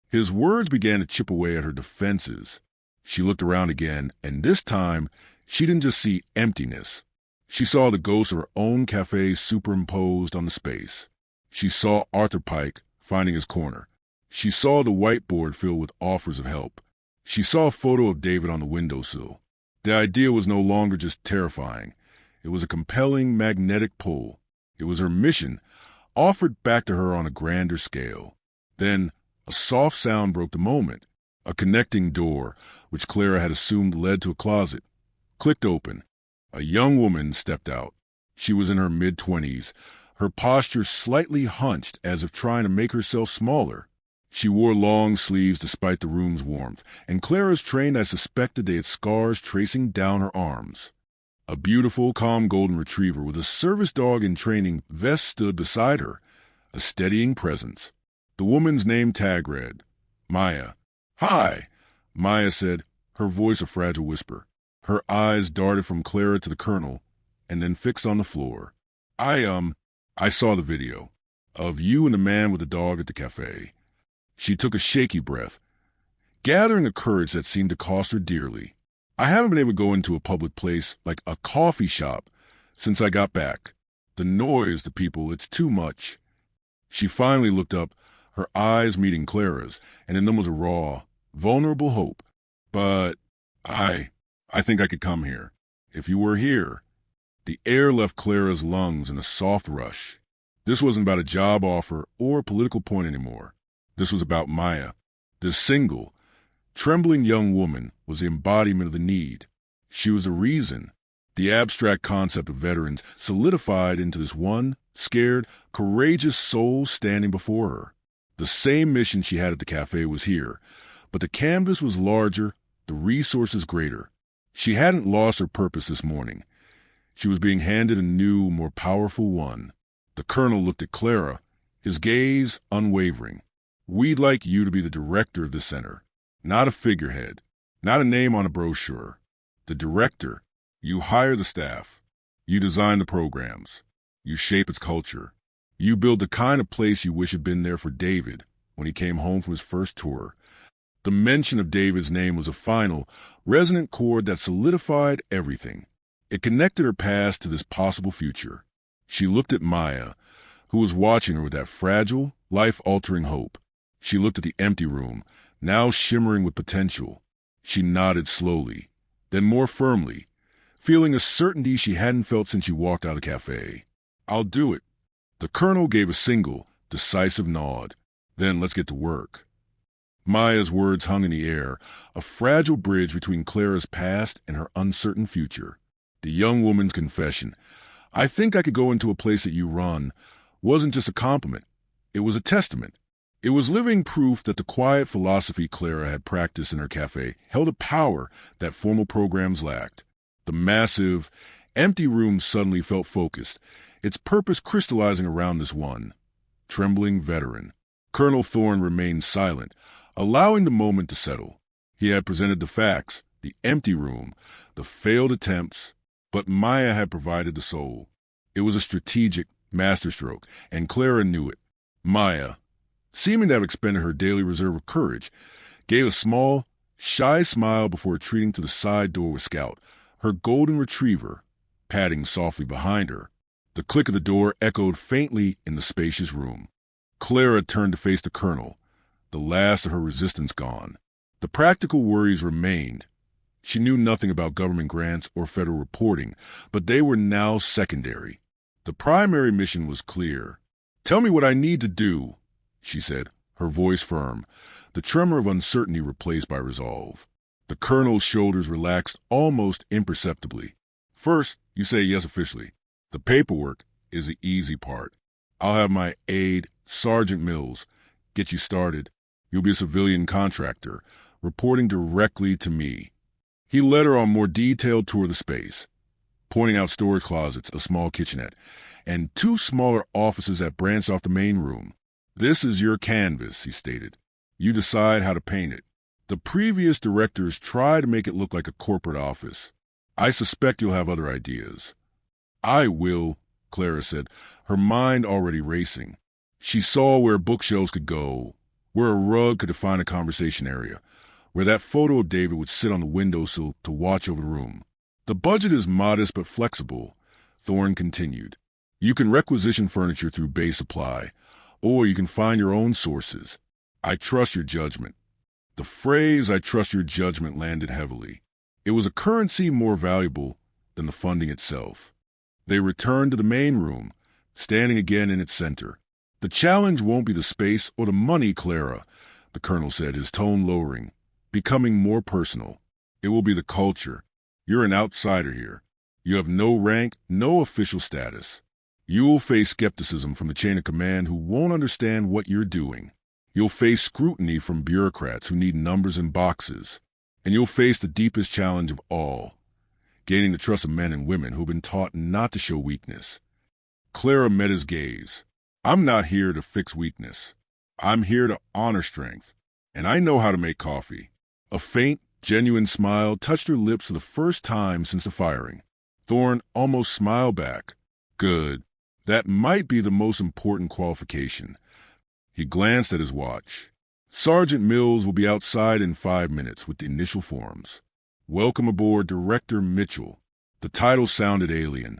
His words began to chip away at her defenses. She looked around again, and this time, she didn't just see emptiness. She saw the ghost of her own cafe superimposed on the space. She saw Arthur Pike finding his corner. She saw the whiteboard filled with offers of help. She saw a photo of David on the windowsill. The idea was no longer just terrifying. It was a compelling magnetic pull. It was her mission, offered back to her on a grander scale. Then a soft sound broke the moment. A connecting door, which Clara had assumed led to a closet, clicked open. A young woman stepped out. She was in her mid-20s, her posture slightly hunched as if trying to make herself smaller. She wore long sleeves despite the room's warmth, and Clara's trained eyes suspected they had scars tracing down her arms. A beautiful, calm golden retriever with a service dog in training vest stood beside her, a steadying presence. The woman's name tag read, Maya. "Hi," Maya said, her voice a fragile whisper. Her eyes darted from Clara to the colonel, and then fixed on the floor. I saw the video of you and the man with the dog at the cafe." She took a shaky breath. gathering a courage that seemed to cost her dearly. I haven't been able to go into a public place like a coffee shop since I got back. The noise, the people, it's too much. She finally looked up, her eyes meeting Clara's, and in them was a raw, vulnerable hope. But I think I could come here. If you were here. The air left Clara's lungs in a soft rush. This wasn't about a job offer or a political point anymore. This was about Maya. This single, trembling young woman was the embodiment of the need. She was the reason. The abstract concept of veterans solidified into this one, scared, courageous soul standing before her. The same mission she had at the cafe was here, but the canvas was larger, the resources greater. She hadn't lost her purpose this morning. She was being handed a new, more powerful one. The colonel looked at Clara, his gaze unwavering. We'd like you to be the director of the center, not a figurehead, not a name on a brochure. The director. You hire the staff. You design the programs. You shape its culture. You build the kind of place you wish had been there for David when he came home from his first tour. The mention of David's name was a final, resonant chord that solidified everything. It connected her past to this possible future. She looked at Maya, who was watching her with that fragile, life-altering hope. She looked at the empty room, now shimmering with potential. She nodded slowly, then more firmly, feeling a certainty she hadn't felt since she walked out of the cafe. I'll do it. The colonel gave a single, decisive nod. Then let's get to work. Maya's words hung in the air, a fragile bridge between Clara's past and her uncertain future. The young woman's confession, I think I could go into a place that you run, wasn't just a compliment. It was a testament. It was living proof that the quiet philosophy Clara had practiced in her cafe held a power that formal programs lacked. The massive, empty room suddenly felt focused, its purpose crystallizing around this one trembling veteran. Colonel Thorne remained silent, allowing the moment to settle. He had presented the facts, the empty room, the failed attempts, but Maya had provided the soul. It was a strategic masterstroke, and Clara knew it. Maya, seeming to have expended her daily reserve of courage, gave a small, shy smile before retreating to the side door with Scout, her golden retriever, padding softly behind her. The click of the door echoed faintly in the spacious room. Clara turned to face the colonel, the last of her resistance gone. The practical worries remained. She knew nothing about government grants or federal reporting, but they were now secondary. The primary mission was clear. Tell me what I need to do, she said, her voice firm, the tremor of uncertainty replaced by resolve. The colonel's shoulders relaxed almost imperceptibly. First, you say yes officially. The paperwork is the easy part. I'll have my aide, Sergeant Mills, get you started. You'll be a civilian contractor, reporting directly to me. He led her on a more detailed tour of the space, pointing out storage closets, a small kitchenette, and two smaller offices that branched off the main room. This is your canvas, he stated. You decide how to paint it. The previous directors tried to make it look like a corporate office. I suspect you'll have other ideas. I will, Clara said, her mind already racing. She saw where bookshelves could go, where a rug could define a conversation area, where that photo of David would sit on the windowsill to watch over the room. The budget is modest but flexible, Thorne continued. You can requisition furniture through Bay Supply, or you can find your own sources. I trust your judgment. The phrase, I trust your judgment, landed heavily. It was a currency more valuable than the funding itself. They returned to the main room, standing again in its center. The challenge won't be the space or the money, Clara, the colonel said, his tone lowering, becoming more personal. It will be the culture. You're an outsider here. You have no rank, no official status. You will face skepticism from the chain of command who won't understand what you're doing. You'll face scrutiny from bureaucrats who need numbers and boxes. And you'll face the deepest challenge of all, gaining the trust of men and women who've been taught not to show weakness. Clara met his gaze. I'm not here to fix weakness. I'm here to honor strength. And I know how to make coffee. A faint, genuine smile touched her lips for the first time since the firing. Thorne almost smiled back. Good. That might be the most important qualification. He glanced at his watch. Sergeant Mills will be outside in 5 minutes with the initial forms. Welcome aboard, Director Mitchell. The title sounded alien,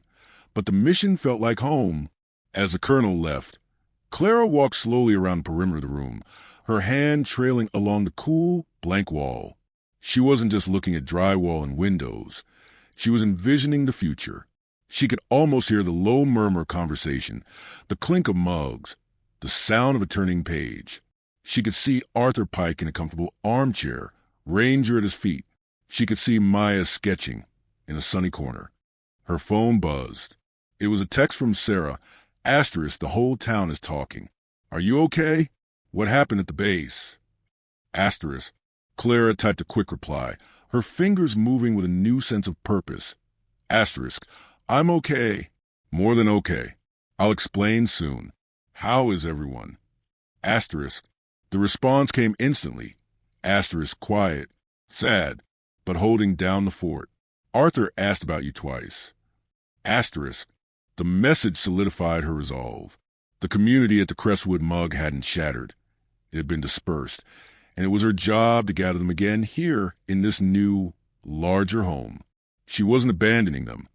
but the mission felt like home. As the colonel left, Clara walked slowly around the perimeter of the room, her hand trailing along the cool, blank wall. She wasn't just looking at drywall and windows. She was envisioning the future. She could almost hear the low murmur of conversation, the clink of mugs, the sound of a turning page. She could see Arthur Pike in a comfortable armchair, Ranger at his feet. She could see Maya sketching in a sunny corner. Her phone buzzed. It was a text from Sarah. Asterisk, the whole town is talking. Are you okay? What happened at the base? Asterisk. Clara typed a quick reply, her fingers moving with a new sense of purpose. Asterisk. I'm okay. More than okay. I'll explain soon. How is everyone? Asterisk. The response came instantly. Asterisk, quiet, sad, but holding down the fort. Arthur asked about you twice. Asterisk. The message solidified her resolve. The community at the Crestwood Mug hadn't shattered. It had been dispersed, and it was her job to gather them again here in this new, larger home. She wasn't abandoning them.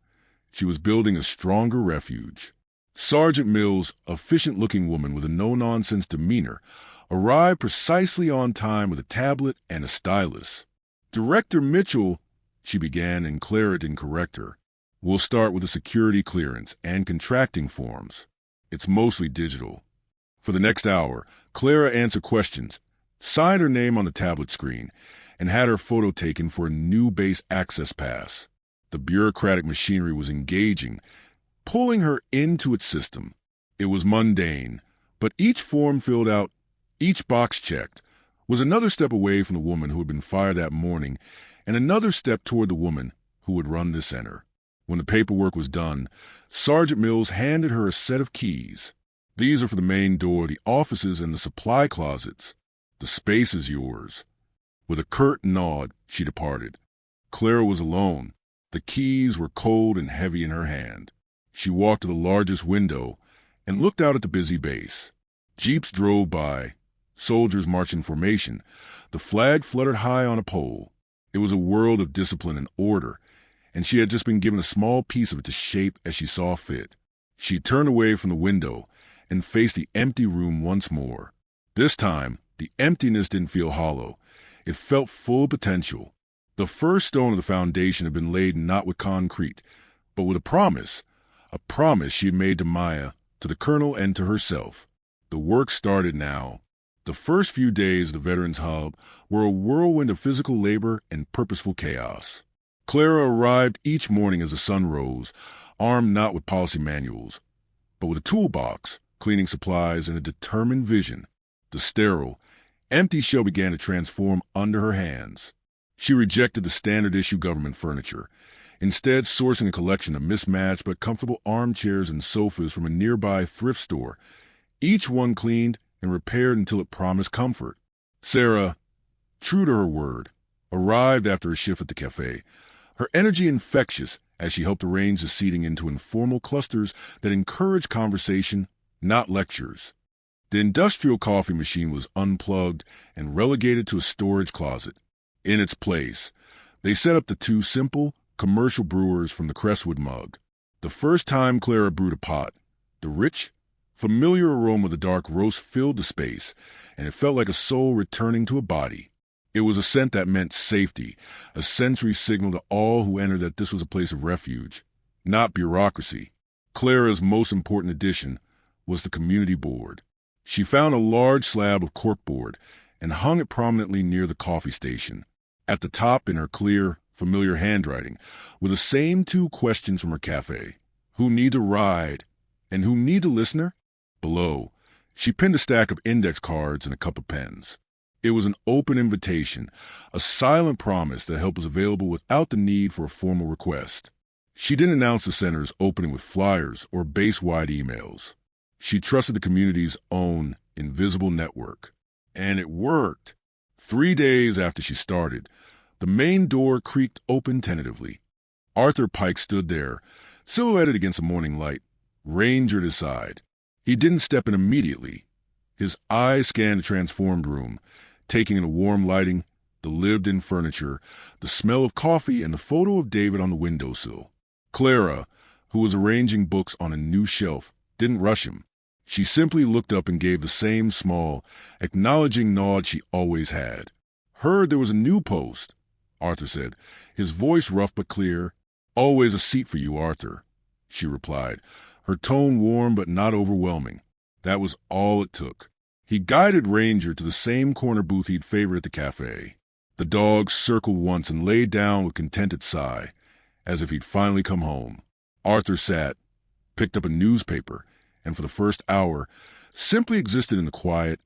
She was building a stronger refuge. Sergeant Mills, efficient-looking woman with a no-nonsense demeanor, arrived precisely on time with a tablet and a stylus. Director Mitchell, she began, and Clara didn't correct her. We'll start with the security clearance and contracting forms. It's mostly digital. For the next hour, Clara answered questions, signed her name on the tablet screen, and had her photo taken for a new base access pass. The bureaucratic machinery was engaging, pulling her into its system. It was mundane, but each form filled out, each box checked, was another step away from the woman who had been fired that morning and another step toward the woman who would run the center. When the paperwork was done, Sergeant Mills handed her a set of keys. These are for the main door, the offices, and the supply closets. The space is yours. With a curt nod, she departed. Clara was alone. The keys were cold and heavy in her hand. She walked to the largest window and looked out at the busy base. Jeeps drove by. Soldiers marched in formation. The flag fluttered high on a pole. It was a world of discipline and order, and she had just been given a small piece of it to shape as she saw fit. She turned away from the window and faced the empty room once more. This time, the emptiness didn't feel hollow. It felt full of potential. The first stone of the foundation had been laid not with concrete, but with a promise she had made to Maya, to the colonel, and to herself. The work started now. The first few days of the Veterans Hub were a whirlwind of physical labor and purposeful chaos. Clara arrived each morning as the sun rose, armed not with policy manuals, but with a toolbox, cleaning supplies, and a determined vision. The sterile, empty shell began to transform under her hands. She rejected the standard-issue government furniture, instead sourcing a collection of mismatched but comfortable armchairs and sofas from a nearby thrift store, each one cleaned and repaired until it promised comfort. Sarah, true to her word, arrived after a shift at the café, her energy infectious as she helped arrange the seating into informal clusters that encouraged conversation, not lectures. The industrial coffee machine was unplugged and relegated to a storage closet. In its place, they set up the two simple, commercial brewers from the Crestwood Mug. The first time Clara brewed a pot, the rich, familiar aroma of the dark roast filled the space, and it felt like a soul returning to a body. It was a scent that meant safety, a sensory signal to all who entered that this was a place of refuge, not bureaucracy. Clara's most important addition was the community board. She found a large slab of corkboard and hung it prominently near the coffee station. At the top, in her clear, familiar handwriting, were the same two questions from her cafe. Who needs a ride? And who needs a listener? Below, she pinned a stack of index cards and a cup of pens. It was an open invitation, a silent promise that help was available without the need for a formal request. She didn't announce the center's opening with flyers or base-wide emails. She trusted the community's own invisible network. And it worked. 3 days after she started, the main door creaked open tentatively. Arthur Pike stood there, silhouetted against the morning light, Ranger at his side. He didn't step in immediately. His eyes scanned the transformed room, taking in the warm lighting, the lived-in furniture, the smell of coffee, and the photo of David on the windowsill. Clara, who was arranging books on a new shelf, didn't rush him. She simply looked up and gave the same small, acknowledging nod she always had. "Heard there was a new post," Arthur said, his voice rough but clear. "Always a seat for you, Arthur," she replied, her tone warm but not overwhelming. That was all it took. He guided Ranger to the same corner booth he'd favored at the café. The dog circled once and lay down with a contented sigh, as if he'd finally come home. Arthur sat, picked up a newspaper, and for the first hour simply existed in the quiet,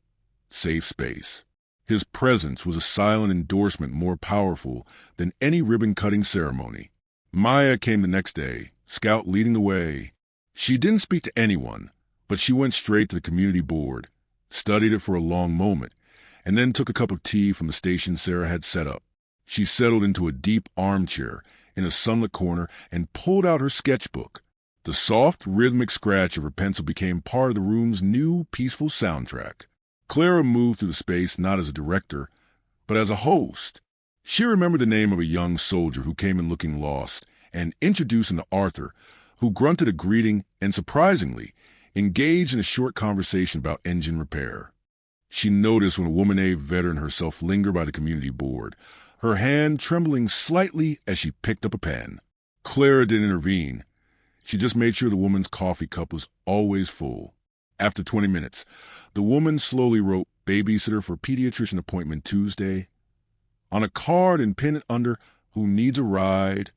safe space. His presence was a silent endorsement more powerful than any ribbon-cutting ceremony. Maya came the next day, Scout leading the way. She didn't speak to anyone, but she went straight to the community board, studied it for a long moment, and then took a cup of tea from the station Sarah had set up. She settled into a deep armchair in a sunlit corner and pulled out her sketchbook. The soft, rhythmic scratch of her pencil became part of the room's new, peaceful soundtrack. Clara moved through the space not as a director, but as a host. She remembered the name of a young soldier who came in looking lost, and introduced him to Arthur, who grunted a greeting and, surprisingly, engaged in a short conversation about engine repair. She noticed when a woman-A veteran herself lingered by the community board, her hand trembling slightly as she picked up a pen. Clara didn't intervene. She just made sure the woman's coffee cup was always full. After 20 minutes, the woman slowly wrote "babysitter for pediatrician appointment Tuesday" on a card and pinned it under "who needs a ride."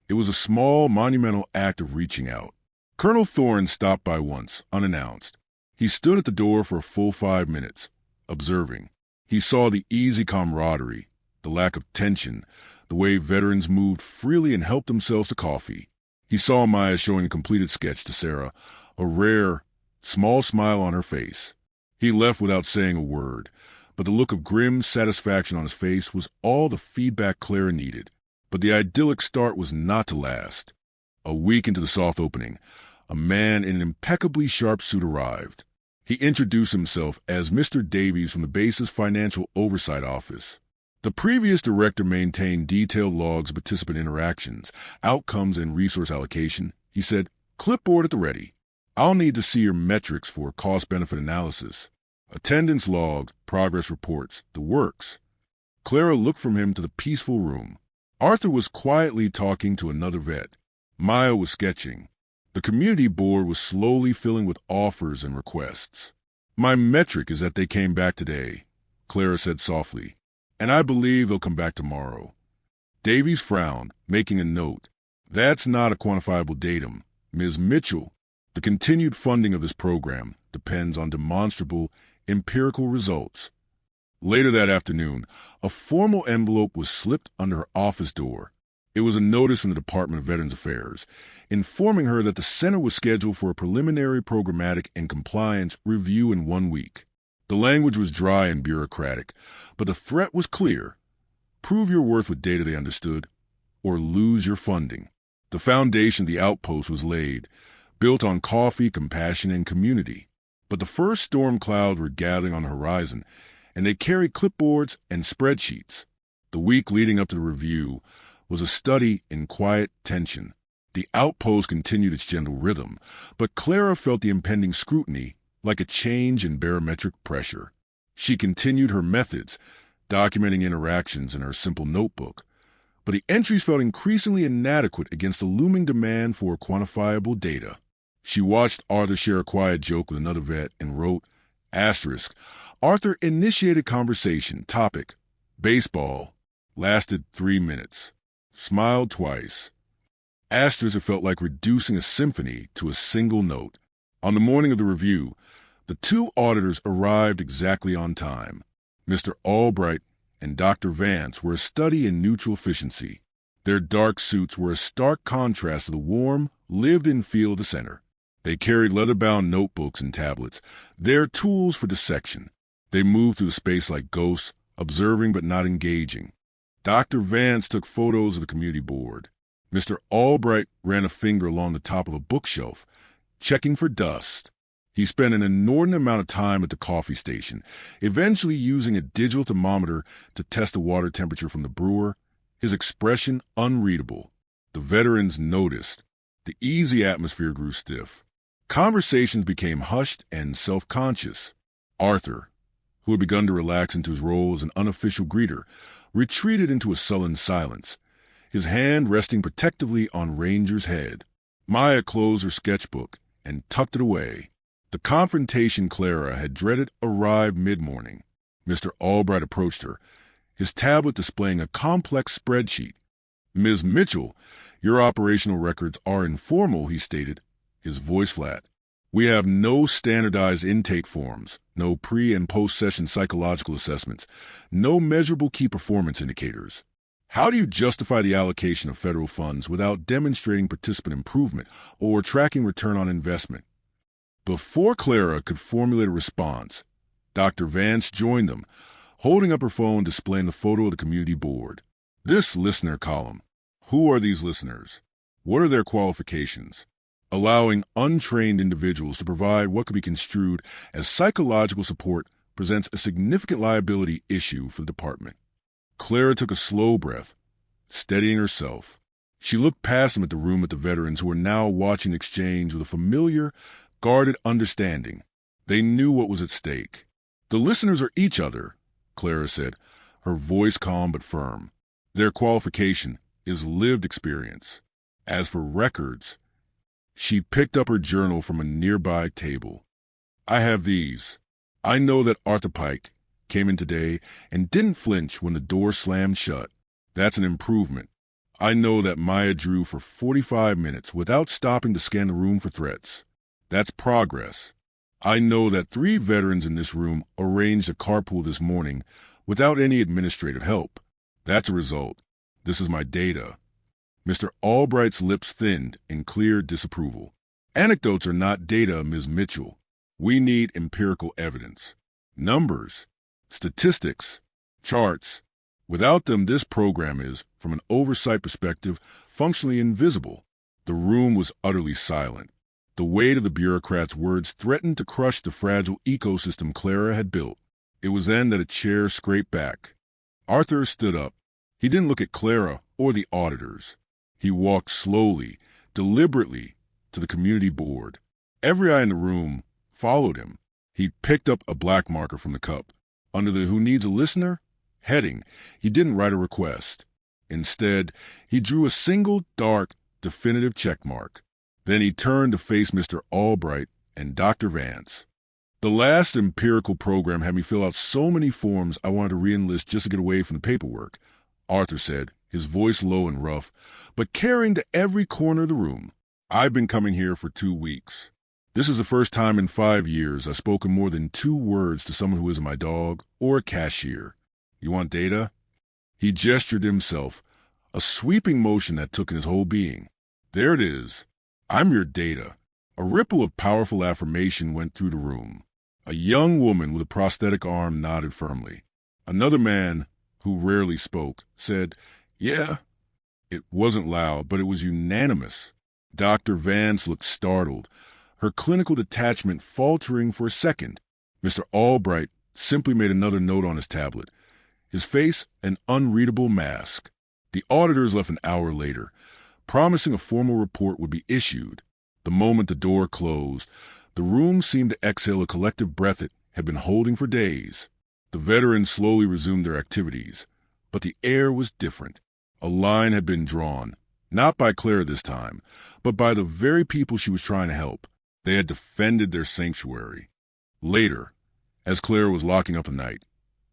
It was a small, monumental act of reaching out. Colonel Thorne stopped by once, unannounced. He stood at the door for a full 5 minutes, observing. He saw the easy camaraderie, the lack of tension, the way veterans moved freely and helped themselves to coffee. He saw Maya showing a completed sketch to Sarah, a rare, small smile on her face. He left without saying a word, but the look of grim satisfaction on his face was all the feedback Clara needed. But the idyllic start was not to last. A week into the soft opening, a man in an impeccably sharp suit arrived. He introduced himself as Mr. Davies from the base's Financial Oversight Office. The previous director maintained detailed logs of participant interactions, outcomes, and resource allocation. He said, "Clipboard at the ready. I'll need to see your metrics for cost-benefit analysis. Attendance log, progress reports, the works." Clara looked from him to the peaceful room. Arthur was quietly talking to another vet. Maya was sketching. The community board was slowly filling with offers and requests. "My metric is that they came back today," Clara said softly, "and I believe they'll come back tomorrow." Davies frowned, making a note. "That's not a quantifiable datum, Ms. Mitchell. The continued funding of this program depends on demonstrable, empirical results." Later that afternoon, a formal envelope was slipped under her office door. It was a notice from the Department of Veterans Affairs, informing her that the center was scheduled for a preliminary programmatic and compliance review in 1 week. The language was dry and bureaucratic, but the threat was clear. Prove your worth with data they understood, or lose your funding. The foundation of the Outpost was laid, built on coffee, compassion, and community. But the first storm clouds were gathering on the horizon, and they carried clipboards and spreadsheets. The week leading up to the review was a study in quiet tension. The Outpost continued its gentle rhythm, but Clara felt the impending scrutiny like a change in barometric pressure. She continued her methods, documenting interactions in her simple notebook, but the entries felt increasingly inadequate against the looming demand for quantifiable data. She watched Arthur share a quiet joke with another vet and wrote, **. Arthur initiated conversation. Topic, baseball. Lasted 3 minutes. Smiled twice. **. It felt like reducing a symphony to a single note. On the morning of the review, the 2 auditors arrived exactly on time. Mr. Albright and Dr. Vance were a study in neutral efficiency. Their dark suits were a stark contrast to the warm, lived-in feel of the center. They carried leather-bound notebooks and tablets, their tools for dissection. They moved through the space like ghosts, observing but not engaging. Dr. Vance took photos of the community board. Mr. Albright ran a finger along the top of a bookshelf, checking for dust. He spent an inordinate amount of time at the coffee station, eventually using a digital thermometer to test the water temperature from the brewer, his expression unreadable. The veterans noticed. The easy atmosphere grew stiff. Conversations became hushed and self-conscious. Arthur, who had begun to relax into his role as an unofficial greeter, retreated into a sullen silence, his hand resting protectively on Ranger's head. Maya closed her sketchbook and tucked it away. The confrontation Clara had dreaded arrived mid-morning. Mr. Albright approached her, his tablet displaying a complex spreadsheet. "Ms. Mitchell, your operational records are informal," he stated, his voice flat. "We have no standardized intake forms, no pre- and post-session psychological assessments, no measurable key performance indicators. How do you justify the allocation of federal funds without demonstrating participant improvement or tracking return on investment?" Before Clara could formulate a response, Dr. Vance joined them, holding up her phone displaying the photo of the community board. This listener column. Who are these listeners? What are their qualifications? Allowing untrained individuals to provide what could be construed as psychological support presents a significant liability issue for the department. Clara took a slow breath, steadying herself. She looked past them at the veterans who were now watching the exchange with a familiar, guarded understanding. They knew what was at stake. "The listeners are each other," Clara said, her voice calm but firm. "Their qualification is lived experience. As for records," she picked up her journal from a nearby table. "I have these. I know that Arthur Pike came in today and didn't flinch when the door slammed shut. That's an improvement. I know that Maya drew for 45 minutes without stopping to scan the room for threats. That's progress. I know that 3 veterans in this room arranged a carpool this morning without any administrative help. That's a result. This is my data." Mr. Albright's lips thinned in clear disapproval. "Anecdotes are not data, Ms. Mitchell. We need empirical evidence. Numbers, statistics, charts. Without them, this program is, from an oversight perspective, functionally invisible." The room was utterly silent. The weight of the bureaucrat's words threatened to crush the fragile ecosystem Clara had built. It was then that a chair scraped back. Arthur stood up. He didn't look at Clara or the auditors. He walked slowly, deliberately, to the community board. Every eye in the room followed him. He picked up a black marker from the cup. Under the "Who Needs a Listener" heading, he didn't write a request. Instead, he drew a single, dark, definitive check mark. Then he turned to face Mr. Albright and Dr. Vance. "The last empirical program had me fill out so many forms I wanted to re-enlist just to get away from the paperwork," Arthur said, his voice low and rough, but carrying to every corner of the room. "I've been coming here for 2 weeks. This is the first time in 5 years I've spoken more than 2 words to someone who isn't my dog or a cashier. You want data?" He gestured himself, a sweeping motion that took in his whole being. "There it is. I'm your data." A ripple of powerful affirmation went through the room. A young woman with a prosthetic arm nodded firmly. Another man, who rarely spoke, said, "Yeah." It wasn't loud, but it was unanimous. Dr. Vance looked startled, her clinical detachment faltering for a second. Mr. Albright simply made another note on his tablet, his face an unreadable mask. The auditors left an hour later, promising a formal report would be issued. The moment the door closed, the room seemed to exhale a collective breath it had been holding for days. The veterans slowly resumed their activities, but the air was different. A line had been drawn, not by Clara this time, but by the very people she was trying to help. They had defended their sanctuary. Later, as Clara was locking up the night,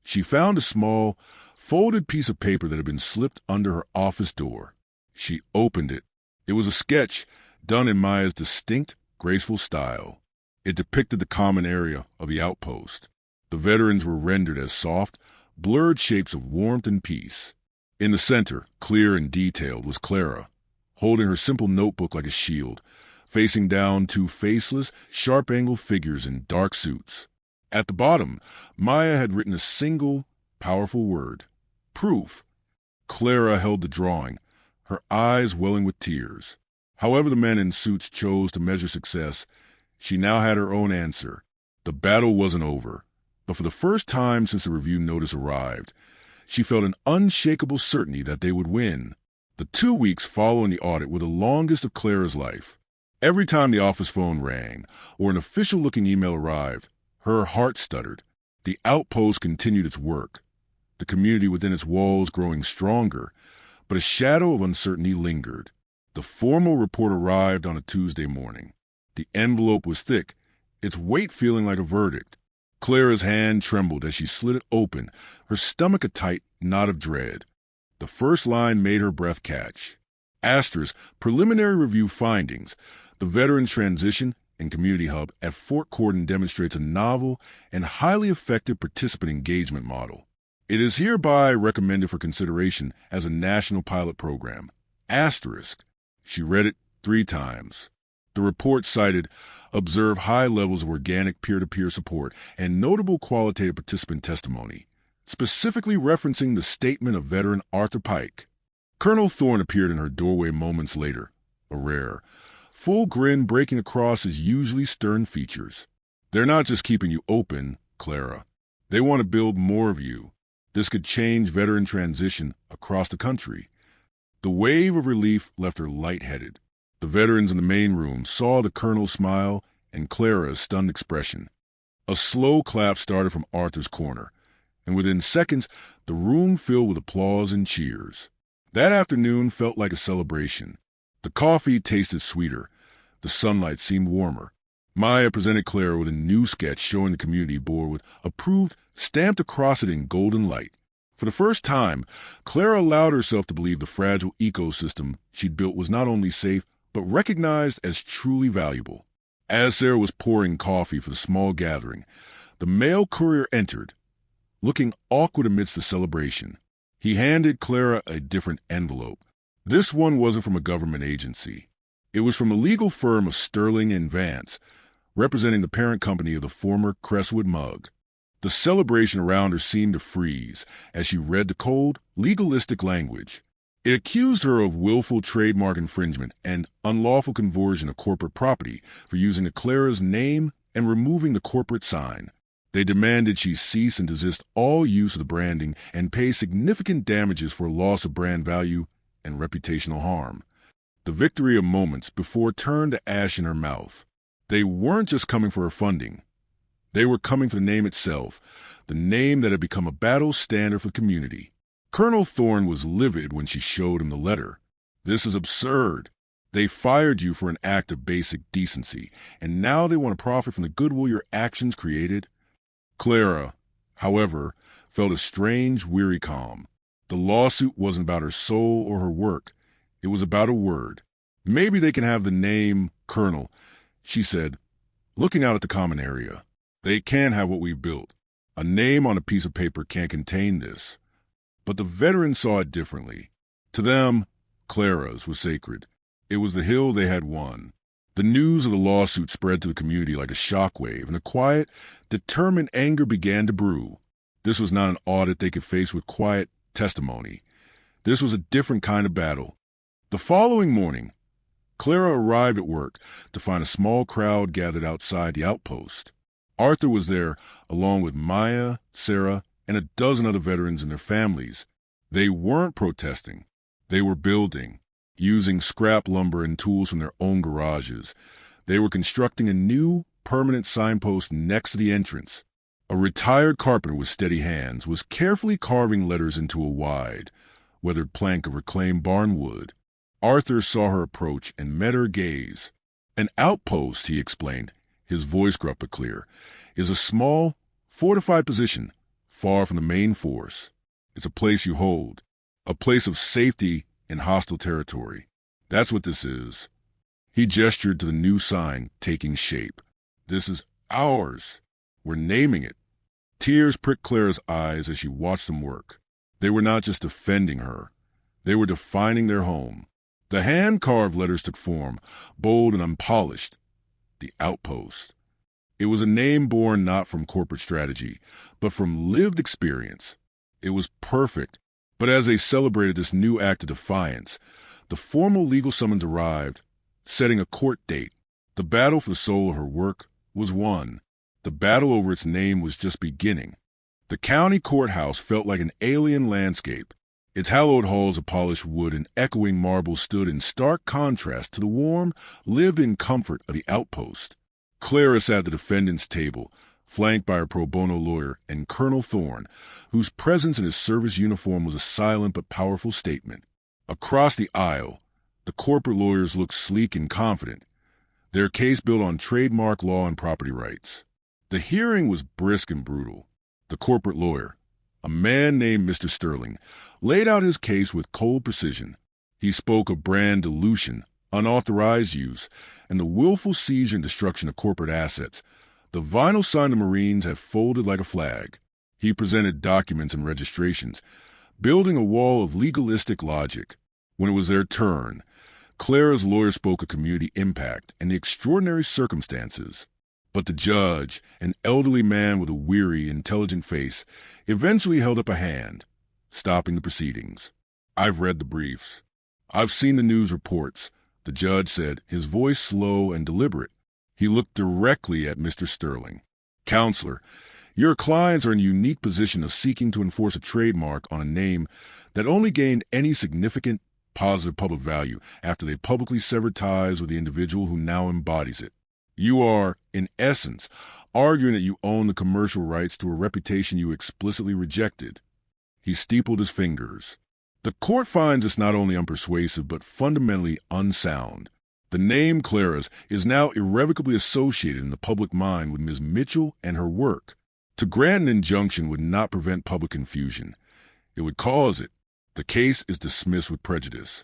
she found a small, folded piece of paper that had been slipped under her office door. She opened it. It was a sketch done in Maya's distinct, graceful style. It depicted the common area of the outpost. The veterans were rendered as soft, blurred shapes of warmth and peace. In the center, clear and detailed, was Clara, holding her simple notebook like a shield, facing down 2 faceless, sharp-angled figures in dark suits. At the bottom, Maya had written a single, powerful word: proof. Clara held the drawing, her eyes welling with tears. However the men in suits chose to measure success, She now had her own answer. The battle wasn't over, but for the first time since the review notice arrived, she felt an unshakable certainty that they would win. The 2 weeks following the audit were the longest of Clara's life. Every time the office phone rang or an official-looking email arrived, her heart stuttered. The Outpost continued its work, the community within its walls growing stronger, but a shadow of uncertainty lingered. The formal report arrived on a Tuesday morning. The envelope was thick, its weight feeling like a verdict. Clara's hand trembled as she slid it open, her stomach a tight knot of dread. The first line made her breath catch. Asterisk, preliminary review findings. The Veterans Transition and Community Hub at Fort Cordon demonstrates a novel and highly effective participant engagement model. It is hereby recommended for consideration as a national pilot program. Asterisk. She read it 3 times. The report cited observe high levels of organic peer-to-peer support and notable qualitative participant testimony, specifically referencing the statement of veteran Arthur Pike. Colonel Thorne appeared in her doorway moments later, a rare, full grin breaking across his usually stern features. They're not just keeping you open, Clara. They want to build more of you. This could change veteran transition across the country. The wave of relief left her lightheaded. The veterans in the main room saw the colonel's smile and Clara's stunned expression. A slow clap started from Arthur's corner, and within seconds, the room filled with applause and cheers. That afternoon felt like a celebration. The coffee tasted sweeter. The sunlight seemed warmer. Maya presented Clara with a new sketch showing the community board with approved stamped across it in golden light. For the first time, Clara allowed herself to believe the fragile ecosystem she'd built was not only safe, but recognized as truly valuable. As Sarah was pouring coffee for the small gathering, the mail courier entered, looking awkward amidst the celebration. He handed Clara a different envelope. This one wasn't from a government agency. It was from a legal firm of Sterling and Vance, representing the parent company of the former Crestwood Mug. The celebration around her seemed to freeze as she read the cold, legalistic language. It accused her of willful trademark infringement and unlawful conversion of corporate property for using the Clara's name and removing the corporate sign. They demanded she cease and desist all use of the branding and pay significant damages for loss of brand value and reputational harm. The victory of moments before turned to ash in her mouth. They weren't just coming for her funding. They were coming for the name itself, the name that had become a battle standard for the community. Colonel Thorne was livid when she showed him the letter. This is absurd. They fired you for an act of basic decency, and now they want to profit from the goodwill your actions created? Clara, however, felt a strange, weary calm. The lawsuit wasn't about her soul or her work. It was about a word. Maybe they can have the name Colonel, she said, looking out at the common area. They can't have what we've built. A name on a piece of paper can't contain this. But the veterans saw it differently. To them, Clara's was sacred. It was the hill they had won. The news of the lawsuit spread to the community like a shockwave, and a quiet, determined anger began to brew. This was not an audit they could face with quiet testimony. This was a different kind of battle. The following morning, Clara arrived at work to find a small crowd gathered outside the outpost. Arthur was there, along with Maya, Sarah, and a dozen other veterans and their families. They weren't protesting. They were building, using scrap lumber and tools from their own garages. They were constructing a new, permanent signpost next to the entrance. A retired carpenter with steady hands was carefully carving letters into a wide, weathered plank of reclaimed barnwood. Arthur saw her approach and met her gaze. An outpost, he explained, his voice gruff but clear, is a small, fortified position far from the main force. It's a place you hold, a place of safety in hostile territory. That's what this is. He gestured to the new sign taking shape. This is ours. We're naming it. Tears pricked Clara's eyes as she watched them work. They were not just defending her. They were defining their home. The hand-carved letters took form, bold and unpolished. The Outpost. It was a name born not from corporate strategy, but from lived experience. It was perfect, but as they celebrated this new act of defiance, the formal legal summons arrived, setting a court date. The battle for the soul of her work was won. The battle over its name was just beginning. The county courthouse felt like an alien landscape. Its hallowed halls of polished wood and echoing marble stood in stark contrast to the warm, lived-in comfort of the Outpost. Clara sat at the defendant's table, flanked by her pro bono lawyer and Colonel Thorne, whose presence in his service uniform was a silent but powerful statement. Across the aisle, the corporate lawyers looked sleek and confident, their case built on trademark law and property rights. The hearing was brisk and brutal. The corporate lawyer, a man named Mr. Sterling, laid out his case with cold precision. He spoke of brand dilution, unauthorized use, and the willful siege and destruction of corporate assets. The vinyl sign the Marines had folded like a flag. He presented documents and registrations, building a wall of legalistic logic. When it was their turn, Clara's lawyer spoke of community impact and the extraordinary circumstances. But the judge, an elderly man with a weary, intelligent face, eventually held up a hand, stopping the proceedings. "I've read the briefs. I've seen the news reports," the judge said, his voice slow and deliberate. He looked directly at Mr. Sterling. "Counselor, your clients are in a unique position of seeking to enforce a trademark on a name that only gained any significant positive public value after they publicly severed ties with the individual who now embodies it. You are, in essence, arguing that you own the commercial rights to a reputation you explicitly rejected." He steepled his fingers. "The court finds this not only unpersuasive but fundamentally unsound. The name Clara's is now irrevocably associated in the public mind with Ms. Mitchell and her work. To grant an injunction would not prevent public confusion. It would cause it. The case is dismissed with prejudice."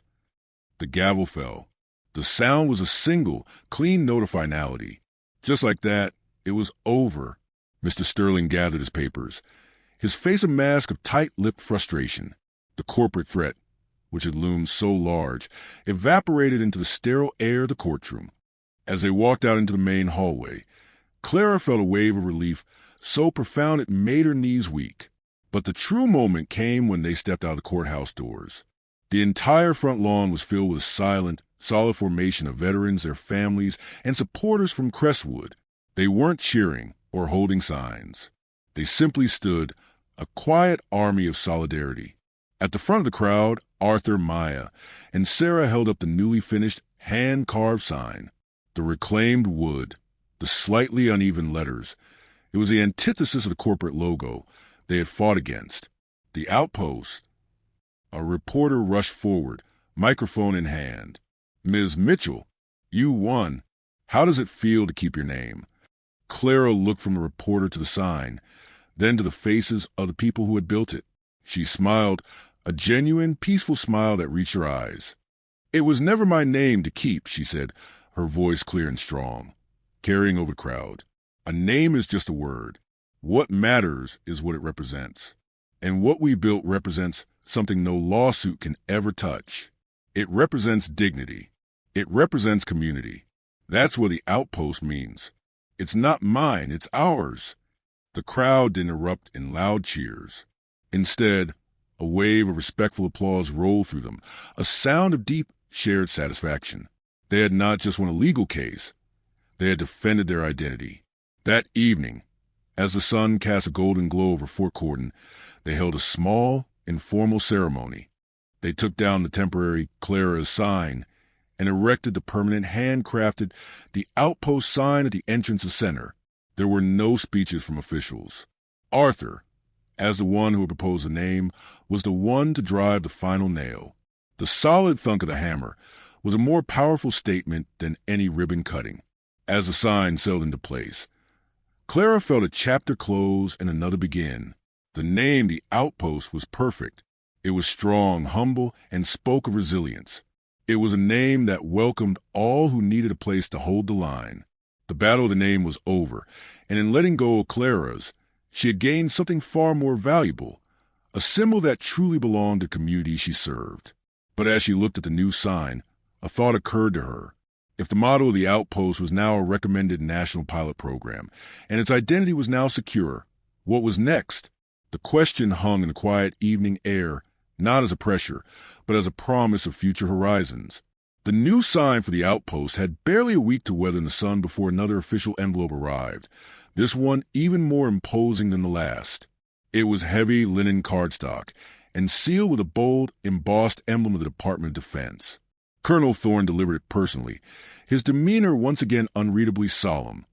The gavel fell. The sound was a single, clean note of finality. Just like that, it was over. Mr. Sterling gathered his papers, his face a mask of tight-lipped frustration. The corporate threat, which had loomed so large, evaporated into the sterile air of the courtroom. As they walked out into the main hallway, Clara felt a wave of relief so profound it made her knees weak. But the true moment came when they stepped out of the courthouse doors. The entire front lawn was filled with a silent, solid formation of veterans, their families, and supporters from Crestwood. They weren't cheering or holding signs. They simply stood, a quiet army of solidarity. At the front of the crowd, Arthur, Maya, and Sarah held up the newly finished, hand-carved sign. The reclaimed wood, the slightly uneven letters. It was the antithesis of the corporate logo they had fought against. The Outpost. A reporter rushed forward, microphone in hand. "Ms. Mitchell, you won. How does it feel to keep your name?" Clara looked from the reporter to the sign, then to the faces of the people who had built it. She smiled, a genuine, peaceful smile that reached her eyes. "It was never my name to keep," she said, her voice clear and strong, carrying over the crowd. "A name is just a word. What matters is what it represents. And what we built represents something no lawsuit can ever touch. It represents dignity. It represents community. That's what the Outpost means. It's not mine, it's ours." The crowd didn't erupt in loud cheers. Instead, a wave of respectful applause rolled through them, a sound of deep, shared satisfaction. They had not just won a legal case. They had defended their identity. That evening, as the sun cast a golden glow over Fort Corden, they held a small, informal ceremony. They took down the temporary Clara's sign and erected the permanent handcrafted The Outpost sign at the entrance of center. There were no speeches from officials. Arthur, as the one who had proposed the name, was the one to drive the final nail. The solid thunk of the hammer was a more powerful statement than any ribbon cutting. As the sign settled into place, Clara felt a chapter close and another begin. The name, The Outpost, was perfect. It was strong, humble, and spoke of resilience. It was a name that welcomed all who needed a place to hold the line. The battle of the name was over, and in letting go of Clara's, she had gained something far more valuable, a symbol that truly belonged to the community she served. But as she looked at the new sign, a thought occurred to her. If the motto of the Outpost was now a recommended national pilot program, and its identity was now secure, what was next? The question hung in the quiet evening air, not as a pressure, but as a promise of future horizons. The new sign for the Outpost had barely a week to weather in the sun before another official envelope arrived, this one even more imposing than the last. It was heavy linen cardstock and sealed with a bold, embossed emblem of the Department of Defense. Colonel Thorne delivered it personally, his demeanor once again unreadably solemn,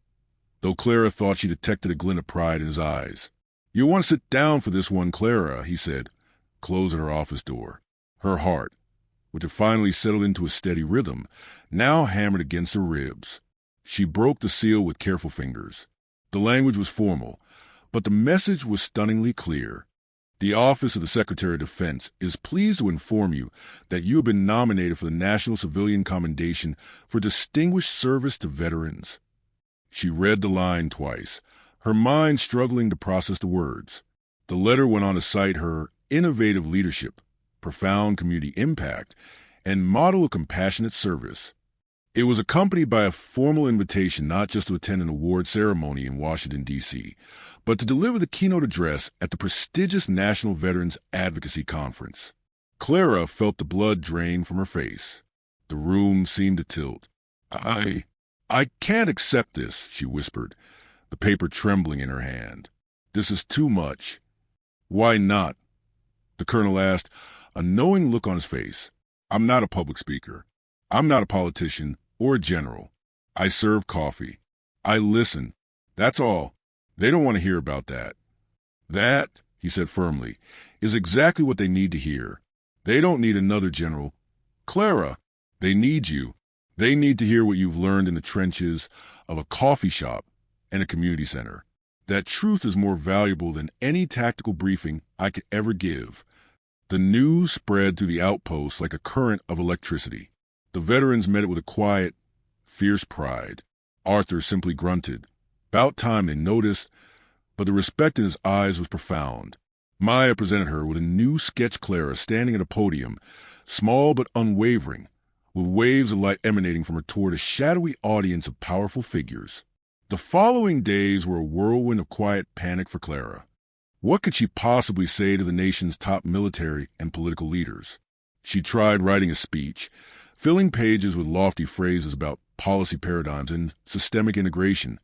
though Clara thought she detected a glint of pride in his eyes. "You want to sit down for this one, Clara," he said, closing her office door. Her heart, which had finally settled into a steady rhythm, now hammered against her ribs. She broke the seal with careful fingers. The language was formal, but the message was stunningly clear. The Office of the Secretary of Defense is pleased to inform you that you have been nominated for the National Civilian Commendation for Distinguished Service to Veterans. She read the line twice, her mind struggling to process the words. The letter went on to cite her innovative leadership, profound community impact, and model of compassionate service. It was accompanied by a formal invitation not just to attend an award ceremony in Washington, D.C., but to deliver the keynote address at the prestigious National Veterans Advocacy Conference. Clara felt the blood drain from her face. The room seemed to tilt. I can't accept this," she whispered, the paper trembling in her hand. "This is too much." "Why not?" the colonel asked, a knowing look on his face. "I'm not a public speaker. I'm not a politician or a general. I serve coffee. I listen. That's all. They don't want to hear about that." "That," he said firmly, "is exactly what they need to hear. They don't need another general. Clara, they need you. They need to hear what you've learned in the trenches of a coffee shop and a community center. That truth is more valuable than any tactical briefing I could ever give." The news spread through the outpost like a current of electricity. The veterans met it with a quiet, fierce pride. Arthur simply grunted. About time they noticed, but the respect in his eyes was profound. Maya presented her with a new sketch Clara standing at a podium, small but unwavering, with waves of light emanating from her toward a shadowy audience of powerful figures. The following days were a whirlwind of quiet panic for Clara. What could she possibly say to the nation's top military and political leaders? She tried writing a speech, filling pages with lofty phrases about policy paradigms and systemic integration,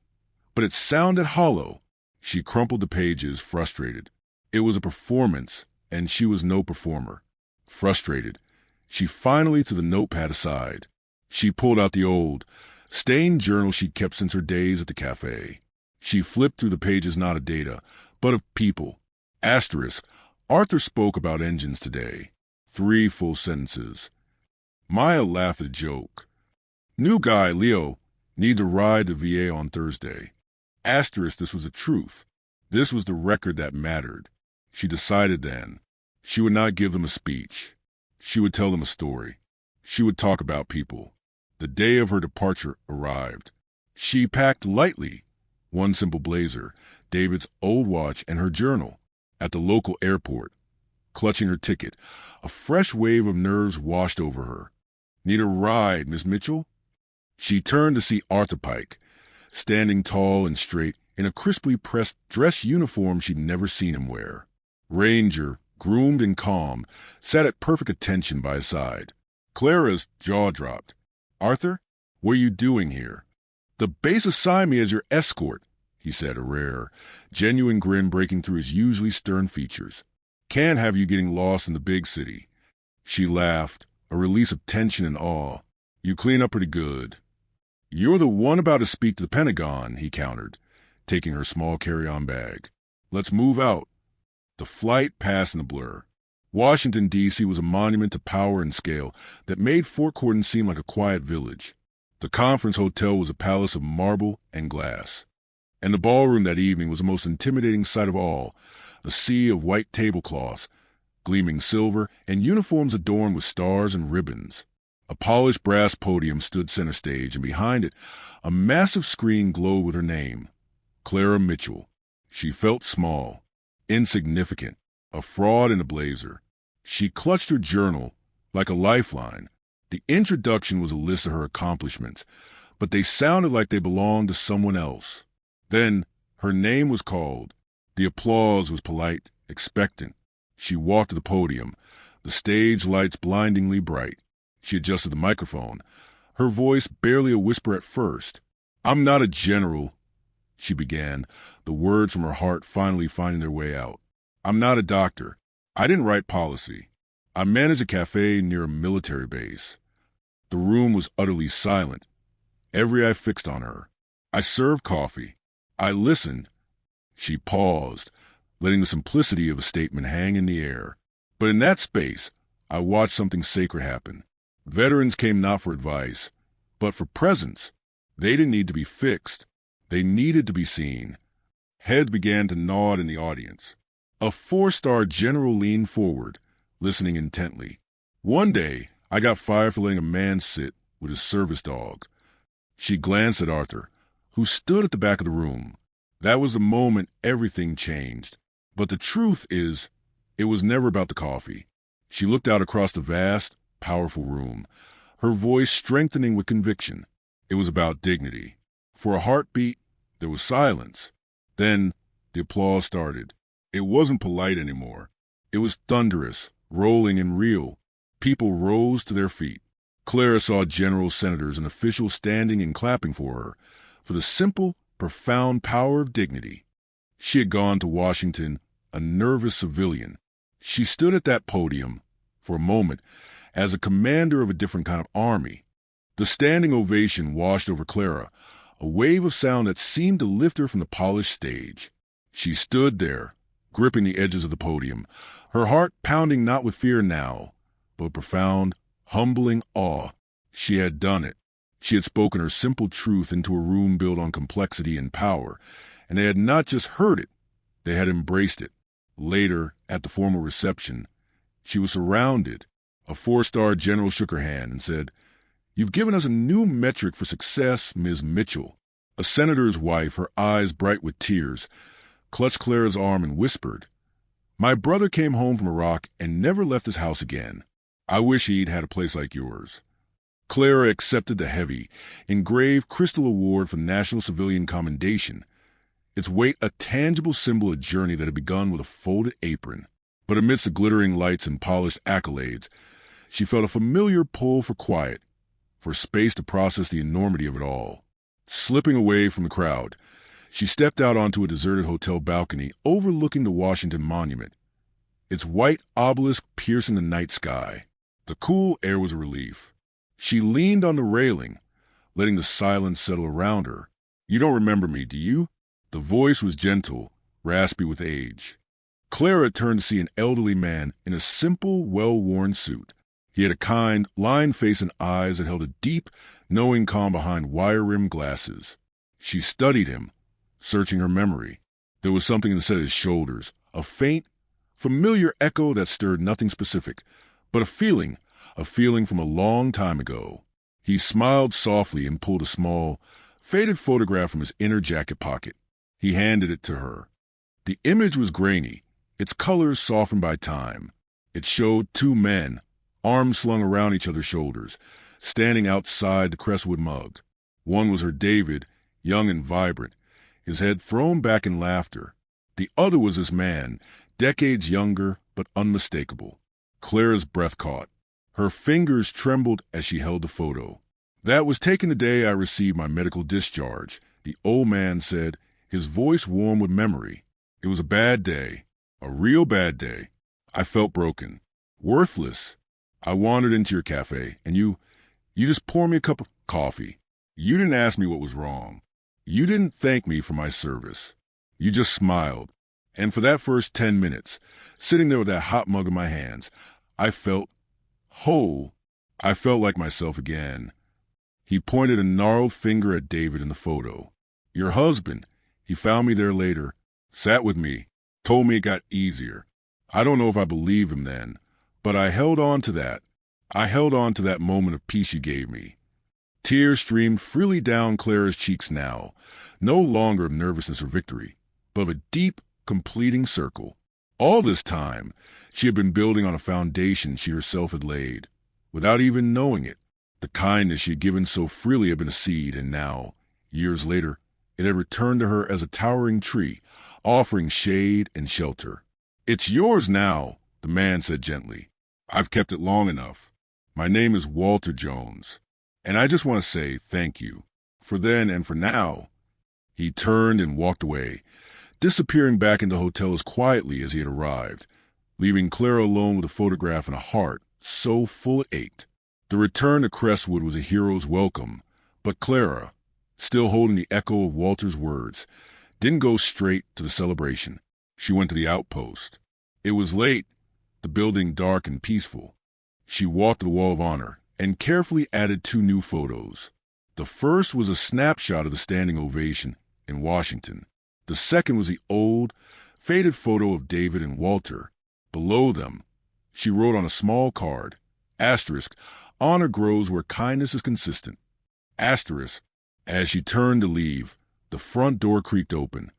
but it sounded hollow. She crumpled the pages, frustrated. It was a performance, and she was no performer. Frustrated, she finally threw the notepad aside. She pulled out the old, stained journal she'd kept since her days at the café. She flipped through the pages not of data, but of people. Asterisk, Arthur spoke about engines today. 3 full sentences. Maya laughed at a joke. New guy, Leo, need to ride to VA on Thursday. Asterisk, this was the truth. This was the record that mattered. She decided then. She would not give them a speech. She would tell them a story. She would talk about people. The day of her departure arrived. She packed lightly, one simple blazer, David's old watch, and her journal, at the local airport. Clutching her ticket, a fresh wave of nerves washed over her. Need a ride, Miss Mitchell? She turned to see Arthur Pike, standing tall and straight in a crisply pressed dress uniform she'd never seen him wear. Ranger, groomed and calm, sat at perfect attention by his side. Clara's jaw dropped. Arthur, what are you doing here? The base assigned me as your escort, he said, a rare, genuine grin breaking through his usually stern features. Can't have you getting lost in the big city. She laughed, a release of tension and awe. You clean up pretty good. You're the one about to speak to the Pentagon, he countered, taking her small carry-on bag. Let's move out. The flight passed in a blur. Washington, D.C. was a monument to power and scale that made Fort Gordon seem like a quiet village. The conference hotel was a palace of marble and glass. And the ballroom that evening was the most intimidating sight of all, a sea of white tablecloths, gleaming silver, and uniforms adorned with stars and ribbons. A polished brass podium stood center stage, and behind it, a massive screen glowed with her name, Clara Mitchell. She felt small, insignificant, a fraud in a blazer. She clutched her journal like a lifeline. The introduction was a list of her accomplishments, but they sounded like they belonged to someone else. Then her name was called. The applause was polite, expectant. She walked to the podium, the stage lights blindingly bright. She adjusted the microphone, her voice barely a whisper at first. "I'm not a general," she began, the words from her heart finally finding their way out. "I'm not a doctor. I didn't write policy. I manage a cafe near a military base." The room was utterly silent, every eye fixed on her. "I serve coffee. I listen." She paused, letting the simplicity of a statement hang in the air. But in that space, I watched something sacred happen. Veterans came not for advice, but for presence. They didn't need to be fixed. They needed to be seen. Heads began to nod in the audience. A 4-star general leaned forward, listening intently. "One day, I got fired for letting a man sit with his service dog." She glanced at Arthur, who stood at the back of the room. That was the moment everything changed. But the truth is, it was never about the coffee. She looked out across the vast, powerful room, her voice strengthening with conviction. It was about dignity. For a heartbeat, there was silence. Then the applause started. It wasn't polite anymore. It was thunderous, rolling and real. People rose to their feet. Clara saw generals, senators, and officials standing and clapping for her, for the simple, profound power of dignity. She had gone to Washington, a nervous civilian. She stood at that podium, for a moment, as a commander of a different kind of army. The standing ovation washed over Clara, a wave of sound that seemed to lift her from the polished stage. She stood there, gripping the edges of the podium, her heart pounding not with fear now, but with profound, humbling awe. She had done it. She had spoken her simple truth into a room built on complexity and power, and they had not just heard it, they had embraced it. Later, at the formal reception, she was surrounded. A 4-star general shook her hand and said, "You've given us a new metric for success, Ms. Mitchell." A senator's wife, her eyes bright with tears, clutched Clara's arm and whispered, "My brother came home from Iraq and never left his house again. I wish he'd had a place like yours." Clara accepted the heavy, engraved crystal award for National Civilian Commendation, its weight a tangible symbol of a journey that had begun with a folded apron. But amidst the glittering lights and polished accolades, she felt a familiar pull for quiet, for space to process the enormity of it all. Slipping away from the crowd, she stepped out onto a deserted hotel balcony overlooking the Washington Monument, its white obelisk piercing the night sky. The cool air was a relief. She leaned on the railing, letting the silence settle around her. "You don't remember me, do you?" The voice was gentle, raspy with age. Clara turned to see an elderly man in a simple, well-worn suit. He had a kind, lined face and eyes that held a deep, knowing calm behind wire-rimmed glasses. She studied him, searching her memory. There was something in the set of his shoulders, a faint, familiar echo that stirred nothing specific, but a feeling from a long time ago. He smiled softly and pulled a small, faded photograph from his inner jacket pocket. He handed it to her. The image was grainy, its colors softened by time. It showed two men, arms slung around each other's shoulders, standing outside the Crestwood mug. One was her David, young and vibrant, his head thrown back in laughter. The other was this man, decades younger but unmistakable. Clara's breath caught. Her fingers trembled as she held the photo. "That was taken the day I received my medical discharge," the old man said, his voice warm with memory. "It was a bad day, a real bad day. I felt broken, worthless. I wandered into your cafe, and you just poured me a cup of coffee. You didn't ask me what was wrong. You didn't thank me for my service. You just smiled. And for that first 10 minutes, sitting there with that hot mug in my hands, I felt whole. I felt like myself again." He pointed a gnarled finger at David in the photo. "Your husband, he found me there later, sat with me, told me it got easier. I don't know if I believed him then, but I held on to that. I held on to that moment of peace you gave me." Tears streamed freely down Clara's cheeks now, no longer of nervousness or victory, but of a deep, completing circle. All this time, she had been building on a foundation she herself had laid, without even knowing it. The kindness she had given so freely had been a seed, and now, years later, it had returned to her as a towering tree, offering shade and shelter. "It's yours now," the man said gently. "I've kept it long enough. My name is Walter Jones, and I just want to say thank you for then and for now." He turned and walked away, disappearing back into the hotel as quietly as he had arrived, leaving Clara alone with a photograph and a heart so full it ached. The return to Crestwood was a hero's welcome, but Clara, still holding the echo of Walter's words, didn't go straight to the celebration. She went to the Outpost. It was late, the building dark and peaceful. She walked to the Wall of Honor and carefully added 2 new photos. The first was a snapshot of the standing ovation in Washington. The second was the old, faded photo of David and Walter. Below them, she wrote on a small card, asterisk, "Honor grows where kindness is consistent." Asterisk. As she turned to leave, the front door creaked open.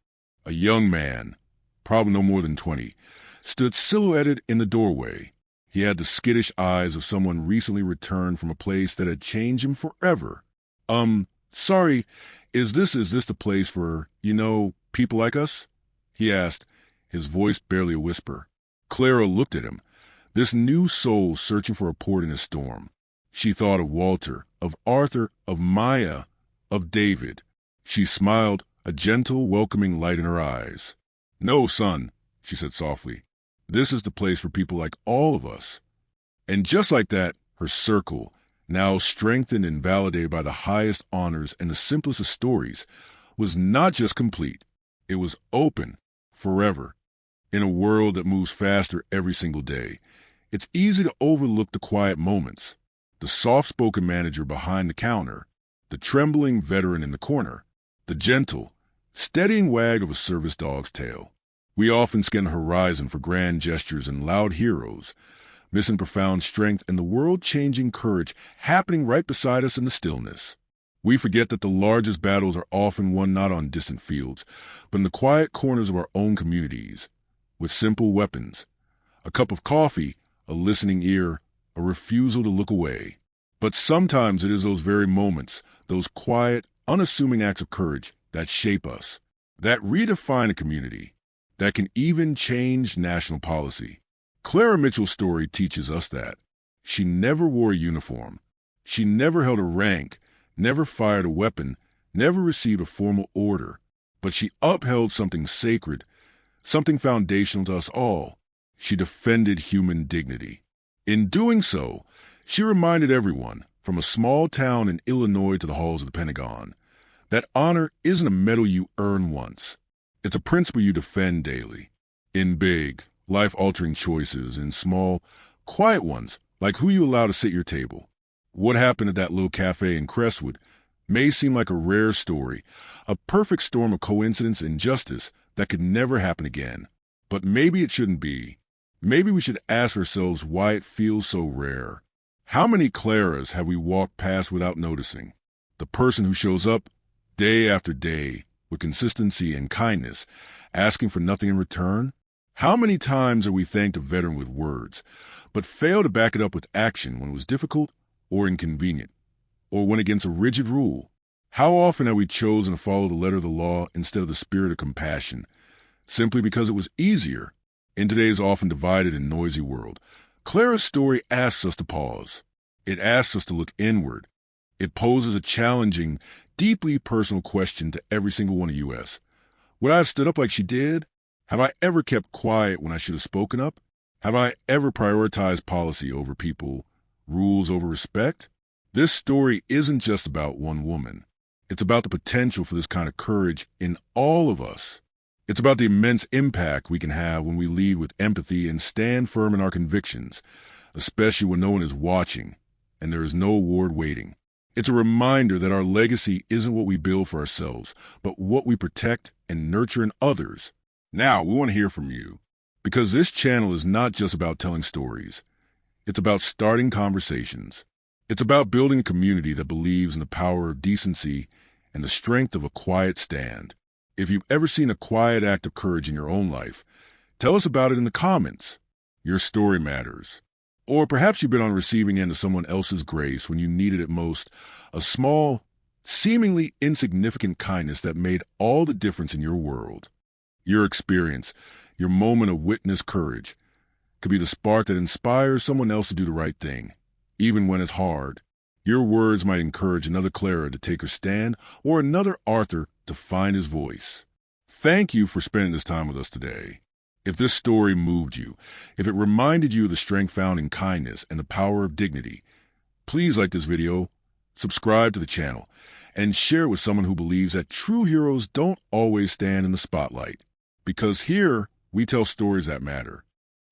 A young man, probably no more than 20, stood silhouetted in the doorway. He had the skittish eyes of someone recently returned from a place that had changed him forever. Sorry, is this the place for, people like us?" he asked, his voice barely a whisper. Clara looked at him, this new soul searching for a port in a storm. She thought of Walter, of Arthur, of Maya, of David. She smiled, a gentle, welcoming light in her eyes. "No, son," she said softly. "This is the place for people like all of us." And just like that, her circle, now strengthened and validated by the highest honors and the simplest of stories, was not just complete. It was open, forever. In a world that moves faster every single day, it's easy to overlook the quiet moments. The soft-spoken manager behind the counter, the trembling veteran in the corner, the gentle, steadying wag of a service dog's tail. We often scan the horizon for grand gestures and loud heroes, missing profound strength and the world-changing courage happening right beside us in the stillness. We forget that the largest battles are often won not on distant fields, but in the quiet corners of our own communities, with simple weapons, a cup of coffee, a listening ear, a refusal to look away. But sometimes it is those very moments, those quiet, unassuming acts of courage that shape us, that redefine a community, that can even change national policy. Clara Mitchell's story teaches us that. She never wore a uniform. She never held a rank, never fired a weapon, never received a formal order, but she upheld something sacred, something foundational to us all. She defended human dignity. In doing so, she reminded everyone, from a small town in Illinois to the halls of the Pentagon, that honor isn't a medal you earn once. It's a principle you defend daily. In big, life-altering choices, in small, quiet ones, like who you allow to sit at your table. What happened at that little cafe in Crestwood may seem like a rare story, a perfect storm of coincidence and justice that could never happen again. But maybe it shouldn't be. Maybe we should ask ourselves why it feels so rare. How many Claras have we walked past without noticing? The person who shows up day after day with consistency and kindness, asking for nothing in return? How many times are we thanked a veteran with words, but fail to back it up with action when it was difficult or inconvenient, or went against a rigid rule? How often have we chosen to follow the letter of the law instead of the spirit of compassion, simply because it was easier? In today's often divided and noisy world, Clara's story asks us to pause. It asks us to look inward. It poses a challenging, deeply personal question to every single one of us. Would I have stood up like she did? Have I ever kept quiet when I should have spoken up? Have I ever prioritized policy over people, rules over respect? This story isn't just about one woman. It's about the potential for this kind of courage in all of us. It's about the immense impact we can have when we lead with empathy and stand firm in our convictions, especially when no one is watching and there is no award waiting. It's a reminder that our legacy isn't what we build for ourselves, but what we protect and nurture in others. Now, we want to hear from you, because this channel is not just about telling stories. It's about starting conversations. It's about building a community that believes in the power of decency and the strength of a quiet stand. If you've ever seen a quiet act of courage in your own life, tell us about it in the comments. Your story matters. Or perhaps you've been on the receiving end of someone else's grace when you needed it most, a small, seemingly insignificant kindness that made all the difference in your world. Your experience, your moment of witness courage, could be the spark that inspires someone else to do the right thing. even when it's hard. Your words might encourage another Clara to take her stand or another Arthur to find his voice. Thank you for spending this time with us today. If this story moved you, if it reminded you of the strength found in kindness and the power of dignity, please like this video, subscribe to the channel, and share it with someone who believes that true heroes don't always stand in the spotlight. Because here, we tell stories that matter.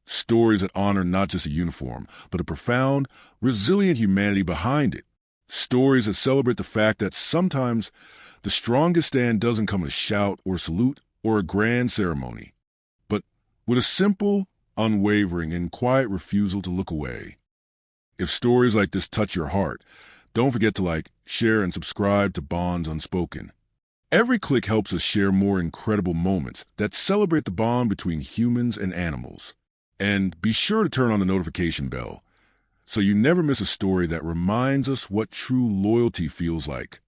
Stories that honor not just a uniform, but a profound, resilient humanity behind it. Stories that celebrate the fact that sometimes the strongest stand doesn't come with a shout or a salute or a grand ceremony, but with a simple, unwavering, and quiet refusal to look away. If stories like this touch your heart, don't forget to like, share, and subscribe to Bonds Unspoken. Every click helps us share more incredible moments that celebrate the bond between humans and animals. And be sure to turn on the notification bell so you never miss a story that reminds us what true loyalty feels like.